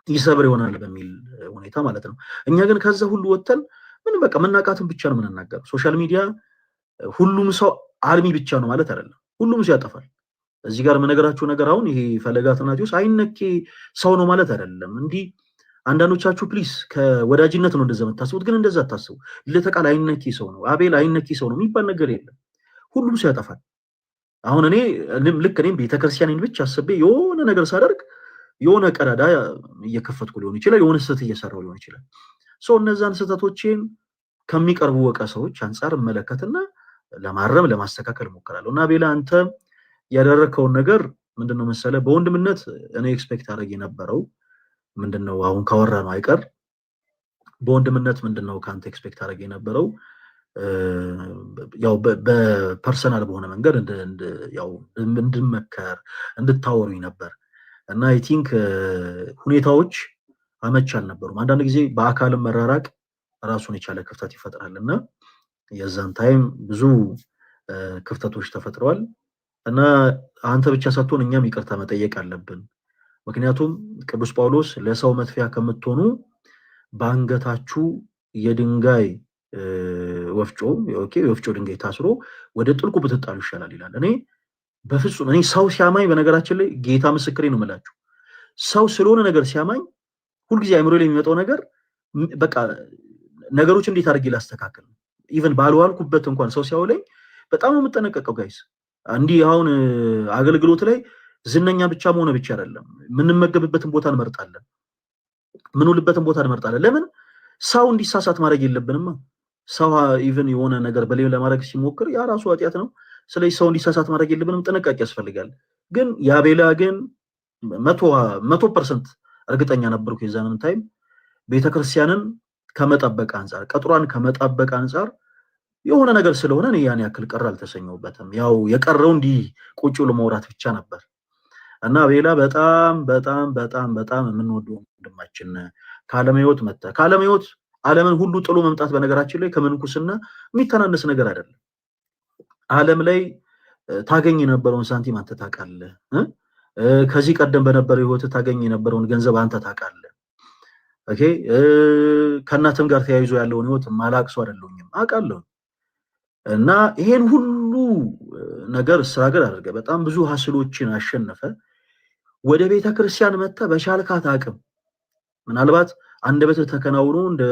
ይሰብር ይሆናል በሚል ሁኔታ ማለት ነው። እኛ ግን ከዛ ሁሉ ወጥተን ምን በቃ መናቃትን ብቻ ነው የምንናገረው። ሶሻል ሚዲያ ሁሉም ሰው አልሚ ብቻ ነው ማለት አይደለም። ሁሉም ሰው ያጠፋል። እዚህ ጋር የምነግራችሁ ነገር አሁን ይሄ ፈለገ አትናቴዎስ አይነኬ ሰው ነው ማለት አይደለም። እንዲህ አንዳንዶቻችሁ ፕሊስ ከወዳጅነት ነው እንደዛ የምታስቡት፣ ግን እንደዛ አታስቡ። ለተቃል አይነኬ ሰው ነው አቤል አይነኬ ሰው ነው የሚባል ነገር የለም። ሁሉም ሰው ያጠፋል። አሁን እኔም ቤተክርስቲያንን ብቻ አስቤ የሆነ ነገር ሳደርግ የሆነ ቀዳዳ እየከፈትኩ ሊሆን ይችላል፣ የሆነ ስህተት እየሰራው ሊሆን ይችላል። ሰው እነዛን ስህተቶችን ከሚቀርቡ ወቀሳዎች አንፃር እመለከትና ለማረም ለማስተካከል እሞክራለሁ። እና ቤላ አንተ ያደረከውን ነገር ምንድነው መሰለ በወንድምነት እኔ ኤክስፔክት አደረግ የነበረው ምንድነው አሁን ካወራነው አይቀር በወንድምነት ምንድነው ካንተ ኤክስፔክት አደረግ የነበረው ያው በፐርሰናል በሆነ መንገድ ያው እንድመከር እንድታወሩኝ ነበር እና አይ ቲንክ ሁኔታዎች አመች አልነበሩም። አንዳንድ ጊዜ በአካልም መራራቅ ራሱን የቻለ ክፍተት ይፈጥራልና የዛን ታይም ብዙ ክፍተቶች ተፈጥረዋል እና አንተ ብቻ ሳትሆን እኛም ይቅርታ መጠየቅ አለብን። ምክንያቱም ቅዱስ ጳውሎስ ለሰው መጥፊያ ከምትሆኑ በአንገታችሁ የድንጋይ ወፍጮ የወፍጮ ድንጋይ ታስሮ ወደ ጥልቁ ብትጣሉ ይሻላል ይላል። እኔ በፍጹም እኔ ሰው ሲያማኝ በነገራችን ላይ ጌታ ምስክሬ ነው የምላችሁ ሰው ስለሆነ ነገር ሲያማኝ ሁልጊዜ አይምሮ ላይ የሚመጣው ነገር በቃ ነገሮች እንዴት አድርጌ ላስተካክል ኢቭን ባልዋልኩበት እንኳን ሰው ሲያውለኝ በጣም ነው የምጠነቀቀው ጋይስ። እንዲህ አሁን አገልግሎት ላይ ዝነኛ ብቻ መሆን ብቻ አይደለም ምንመገብበትን ቦታ እንመርጣለን ምንውልበትን ቦታ እንመርጣለን። ለምን ሰው እንዲሳሳት ማድረግ የለብንማ። ሰው ኢቭን የሆነ ነገር በሌላ ለማድረግ ሲሞክር ያ ራሱ ኃጢአት ነው። ስለዚህ ሰው እንዲሳሳት ማድረግ የለብንም፣ ጥንቃቄ ያስፈልጋል። ግን ያቤላ ግን 100% እርግጠኛ ነበርኩ የዛንም ታይም ቤተክርስቲያንን ከመጠበቅ አንፃር ቀጥሯን ከመጠበቅ አንፃር የሆነ ነገር ስለሆነ እኔ ያን ያክል ቀር አልተሰኘውበትም። ያው የቀረው እንዲህ ቁጭ ብሎ ማውራት ብቻ ነበር እና ቤላ በጣም በጣም በጣም በጣም የምንወደው ወንድማችን ከዓለም ሕይወት መጣ። ከዓለም ሕይወት ዓለምን ሁሉ ጥሎ መምጣት በነገራችን ላይ ከምንኩስና የሚተናነስ ነገር አይደለም። ዓለም ላይ ታገኝ የነበረውን ሳንቲም አንተ ታውቃለህ። ከዚህ ቀደም በነበረው ሕይወት ታገኝ የነበረውን ገንዘብ አንተ ታውቃለህ። ኦኬ ከእናትም ጋር ተያይዞ ያለውን ሕይወት ማላቅሱ አይደለሁኝም አውቃለሁ። እና ይሄን ሁሉ ነገር ስራገር አድርገ በጣም ብዙ ሀስሎችን አሸነፈ ወደ ቤተክርስቲያን መጣ በሻልካት አቅም ምናልባት አንደበት ተከናውኖ እንደ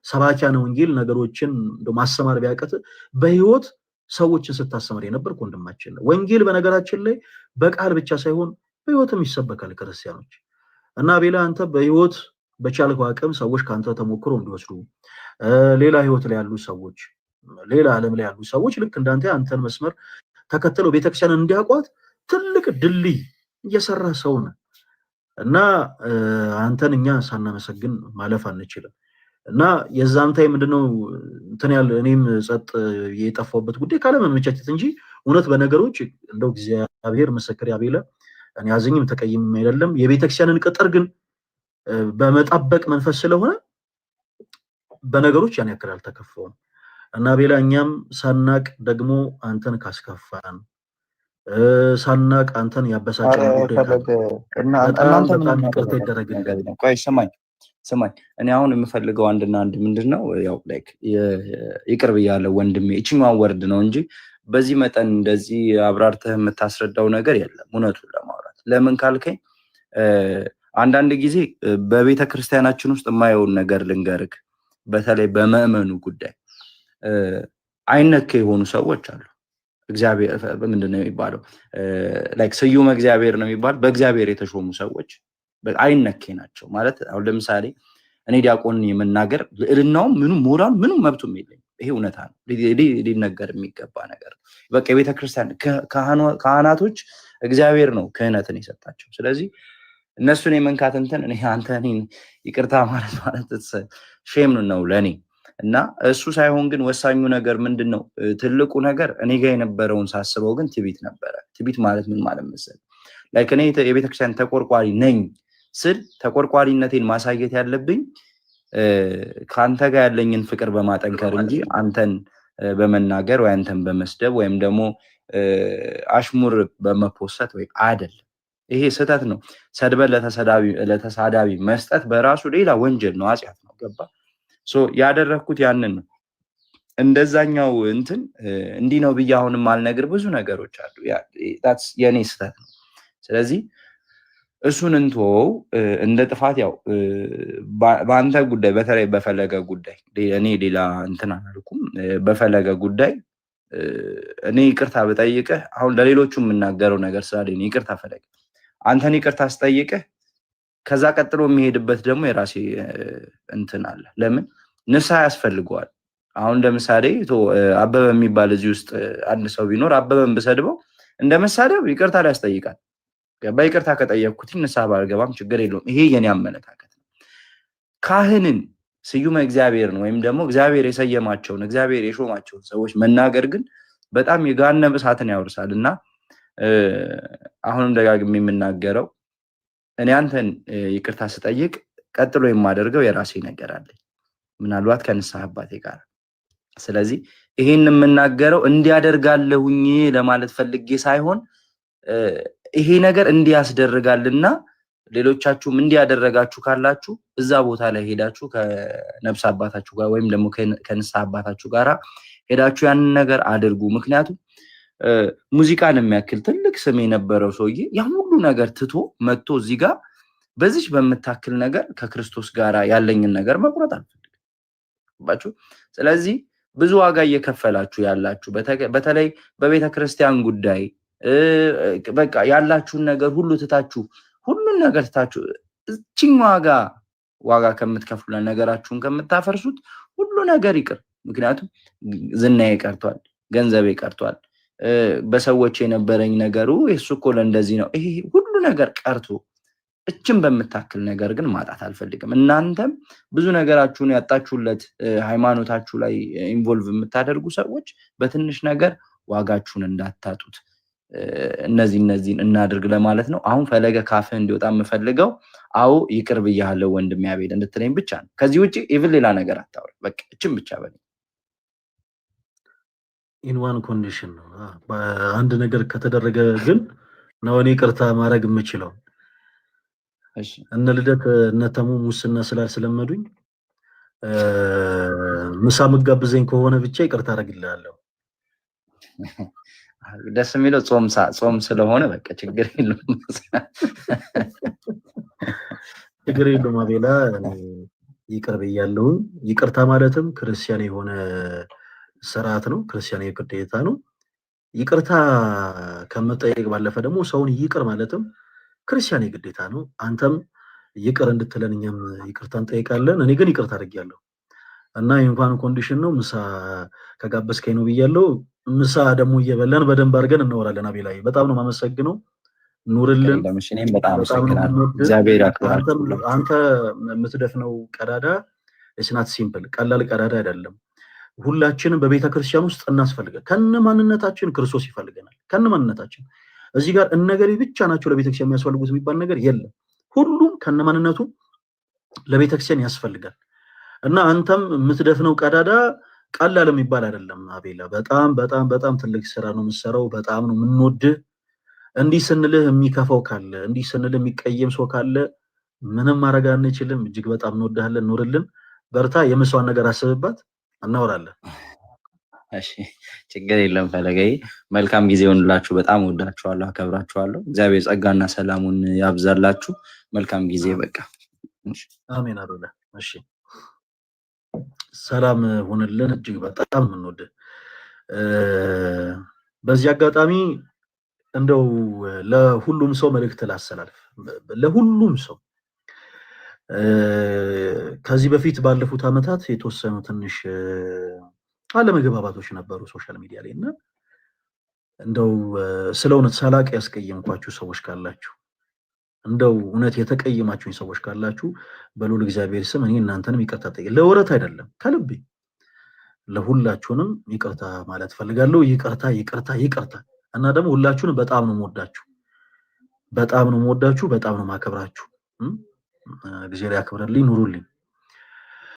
ሰባኪያነ ወንጌል ነገሮችን ማስተማር ቢያቀት በህይወት ሰዎችን ስታስተምር የነበርክ ወንድማችን ነው። ወንጌል በነገራችን ላይ በቃል ብቻ ሳይሆን በህይወትም ይሰበካል ክርስቲያኖች። እና ቤላ አንተ በህይወት በቻልከው አቅም ሰዎች ካንተ ተሞክሮ እንዲወስዱ ሌላ ህይወት ላይ ያሉ ሰዎች ሌላ ዓለም ላይ ያሉ ሰዎች ልክ እንዳንተ አንተን መስመር ተከትለው ቤተክርስቲያንን እንዲያቋት ትልቅ ድልድይ እየሰራ ሰው ነው እና አንተን እኛ ሳናመሰግን ማለፍ አንችልም። እና የዛን ታይም ምንድነው እንትን ያለ እኔም ጸጥ የጠፋውበት ጉዳይ ካለመመቻቸት እንጂ እውነት በነገሮች እንደው እግዚአብሔር መሰከር ያቤለ እኔ አዘኝም ተቀይም አይደለም የቤተክርስቲያንን ቅጥር ግን በመጣበቅ መንፈስ ስለሆነ በነገሮች ያን ያክል አልተከፋውም። እና ቤላ እኛም ሳናቅ ደግሞ አንተን ካስከፋን ሳናቅ አንተን ያበሳጨን ቆይ ስማኝ እኔ አሁን የምፈልገው አንድና አንድ ምንድነው ያው ላይክ ይቅር ብያለሁ ወንድሜ እቺኛው ወርድ ነው እንጂ በዚህ መጠን እንደዚህ አብራርተህ የምታስረዳው ነገር የለም እውነቱን ለማውራት። ለምን ካልከኝ አንዳንድ ጊዜ በቤተ ክርስቲያናችን ውስጥ የማየውን ነገር ልንገርክ። በተለይ በመእመኑ ጉዳይ አይነከ የሆኑ ሰዎች አሉ። እግዚአብሔር ምንድነው የሚባለው ላይክ ስዩም እግዚአብሔር ነው የሚባል በእግዚአብሔር የተሾሙ ሰዎች አይነከ ናቸው ማለት። አሁን ለምሳሌ እኔ ዲያቆን የመናገር ልዕልናው ምንም ሞራል ምንም መብቱም የለኝም። ይሄ እውነታ ነው፣ ሊነገር የሚገባ ነገር። በቃ የቤተክርስቲያን ካህናቶች እግዚአብሔር ነው ክህነትን የሰጣቸው። ስለዚህ እነሱን የመንካት እንትን እኔ አንተ እኔን ይቅርታ ማለት ሼም ነው ለኔ። እና እሱ ሳይሆን ግን ወሳኙ ነገር ምንድነው ትልቁ ነገር እኔ ጋር የነበረውን ሳስበው ግን ትቢት ነበረ። ትቢት ማለት ምን ማለት መሰለህ ላይክ እኔ የቤተክርስቲያን ተቆርቋሪ ነኝ ስል ተቆርቋሪነቴን ማሳየት ያለብኝ ካንተ ጋር ያለኝን ፍቅር በማጠንከር እንጂ አንተን በመናገር ወይ አንተን በመስደብ ወይም ደግሞ አሽሙር በመፖሰት ወይ አይደለም። ይሄ ስህተት ነው። ሰድበን ለተሳዳቢ መስጠት በራሱ ሌላ ወንጀል ነው፣ ኃጢአት ነው። ገባ? ሶ ያደረኩት ያንን ነው። እንደዛኛው እንትን እንዲህ ነው ብዬ አሁንም አልነግር ብዙ ነገሮች አሉ። ታትስ የኔ ስህተት ነው። ስለዚህ እሱን እንተወው እንደ ጥፋት። ያው በአንተ ጉዳይ በተለይ በፈለገ ጉዳይ እኔ ሌላ እንትን አላልኩም። በፈለገ ጉዳይ እኔ ይቅርታ ብጠይቅህ አሁን ለሌሎቹ የምናገረው ነገር ስላለ ይቅርታ ፈለገ አንተን ይቅርታ ስጠይቅህ ከዛ ቀጥሎ የሚሄድበት ደግሞ የራሴ እንትን አለ። ለምን ንስሐ ያስፈልገዋል። አሁን ለምሳሌ አበበ የሚባል እዚህ ውስጥ አንድ ሰው ቢኖር አበበን ብሰድበው እንደመሳደብ ይቅርታ ሊያስጠይቃል። በይቅርታ ከጠየቅኩት ንስሐ ባልገባም ችግር የለውም። ይሄ የኔ አመለካከት ነው። ካህንን ስዩመ እግዚአብሔርን ወይም ደግሞ እግዚአብሔር የሰየማቸውን እግዚአብሔር የሾማቸውን ሰዎች መናገር ግን በጣም የገሃነመ እሳትን ያወርሳል እና አሁንም ደጋግሜ የምናገረው እኔ አንተን ይቅርታ ስጠይቅ ቀጥሎ የማደርገው የራሴ ነገር አለኝ፣ ምናልባት ከንስሐ አባቴ ጋር። ስለዚህ ይሄን የምናገረው እንዲያደርጋለሁኝ ለማለት ፈልጌ ሳይሆን ይሄ ነገር እንዲያስደርጋልና ሌሎቻችሁም እንዲያደረጋችሁ ካላችሁ እዛ ቦታ ላይ ሄዳችሁ ከነፍስ አባታችሁ ጋር ወይም ደግሞ ከንስሐ አባታችሁ ጋር ሄዳችሁ ያንን ነገር አድርጉ። ምክንያቱም ሙዚቃን የሚያክል ትልቅ ስም የነበረው ሰውዬ ያን ሁሉ ነገር ትቶ መጥቶ እዚህ ጋር በዚህ በምታክል ነገር ከክርስቶስ ጋር ያለኝን ነገር መቁረጥ አልፈልግም። ስለዚህ ብዙ ዋጋ እየከፈላችሁ ያላችሁ በተለይ በቤተ ክርስቲያን ጉዳይ በቃ ያላችሁን ነገር ሁሉ ትታችሁ ሁሉን ነገር ትታችሁ እቺን ዋጋ ከምትከፍሉ ነገራችሁን ከምታፈርሱት ሁሉ ነገር ይቅር። ምክንያቱም ዝናዬ ቀርቷል፣ ገንዘቤ ቀርቷል፣ በሰዎች የነበረኝ ነገሩ እሱ እኮ ለእንደዚህ ነው፣ ይሄ ሁሉ ነገር ቀርቶ እችን በምታክል ነገር ግን ማጣት አልፈልግም። እናንተም ብዙ ነገራችሁን ያጣችሁለት ሃይማኖታችሁ ላይ ኢንቮልቭ የምታደርጉ ሰዎች በትንሽ ነገር ዋጋችሁን እንዳታጡት እነዚህን እናድርግ ለማለት ነው። አሁን ፈለገ ካፍህ እንዲወጣ የምፈልገው አዎ ይቅር ብያለሁ ወንድሜ አቤል እንድትለኝ ብቻ ነው። ከዚህ ውጪ ኢቭን ሌላ ነገር አታውሪ። በቃ እችን ብቻ በለኝ። ኢን ዋን ኮንዲሽን ነው። በአንድ ነገር ከተደረገ ግን ነው እኔ ይቅርታ ማድረግ የምችለው። እሺ እነ ልደት እነ ተሙ ሙስና ስላልሰለመዱኝ ምሳ መጋብዘኝ ከሆነ ብቻ ይቅርታ አደርግልሃለሁ። ደስ የሚለው ጾም ስለሆነ በቃ ችግር የለውም። ችግር የለውም አቤላ፣ ይቅር ብያለሁ። ይቅርታ ማለትም ክርስቲያን የሆነ ስርዓት ነው፣ ክርስቲያን ግዴታ ነው። ይቅርታ ከመጠየቅ ባለፈ ደግሞ ሰውን ይቅር ማለትም ክርስቲያን ግዴታ ነው። አንተም ይቅር እንድትለን እኛም ይቅርታ እንጠይቃለን። እኔ ግን ይቅርታ አድርጌያለሁ እና እንኳን ኮንዲሽን ነው ምሳ ከጋበዝከኝ ነው ብያለሁ። ምሳ ደግሞ እየበላን በደንብ አድርገን እናወራለን። አቤላይ በጣም ነው የማመሰግነው። ኑርልን። እኔም በጣም አመሰግናለሁ። እግዚአብሔር ያክብራችሁ። አንተ የምትደፍነው ቀዳዳ እስናት ሲምፕል ቀላል ቀዳዳ አይደለም። ሁላችንም በቤተ ክርስቲያን ውስጥ እናስፈልጋለን። ከነማንነታችን ክርስቶስ ይፈልገናል። ከነማንነታችን እዚህ ጋር እነገሪ ብቻ ናቸው ለቤተክርስቲያን የሚያስፈልጉት የሚባል ነገር የለም። ሁሉም ከነማንነቱ ለቤተክርስቲያን ያስፈልጋል እና አንተም የምትደፍነው ቀዳዳ ቀላል የሚባል አይደለም አቤላ። በጣም በጣም በጣም ትልቅ ስራ ነው የምትሰራው። በጣም ነው የምንወድህ። እንዲህ ስንልህ የሚከፋው ካለ እንዲህ ስንልህ የሚቀየም ሰው ካለ ምንም ማድረግ አንችልም። እጅግ በጣም እንወድሃለን። ኑርልን፣ በርታ። የምሷን ነገር አስብባት፣ እናወራለን። እሺ ችግር የለም ፈለገዬ። መልካም ጊዜ ይሁንላችሁ። በጣም ወዳችኋለሁ፣ አከብራችኋለሁ። እግዚአብሔር ጸጋና ሰላሙን ያብዛላችሁ። መልካም ጊዜ። በቃ አሜን አቤላ። እሺ ሰላም ሁንልን። እጅግ በጣም የምንወድህ። በዚህ አጋጣሚ እንደው ለሁሉም ሰው መልእክት ላስተላልፍ። ለሁሉም ሰው ከዚህ በፊት ባለፉት ዓመታት የተወሰኑ ትንሽ አለመግባባቶች ነበሩ ሶሻል ሚዲያ ላይ እና እንደው ስለ እውነት ሳላቅ ያስቀየምኳችሁ ሰዎች ካላችሁ፣ እንደው እውነት የተቀየማችሁኝ ሰዎች ካላችሁ በልዑል እግዚአብሔር ስም እኔ እናንተንም ይቅርታ ጠይቅ። ለወረት አይደለም ከልቤ ለሁላችሁንም ይቅርታ ማለት ፈልጋለሁ። ይቅርታ ይቅርታ ይቅርታ። እና ደግሞ ሁላችሁንም በጣም ነው የምወዳችሁ፣ በጣም ነው የምወዳችሁ፣ በጣም ነው የማከብራችሁ። እግዚአብሔር ያክብርልኝ። ኑሩልኝ።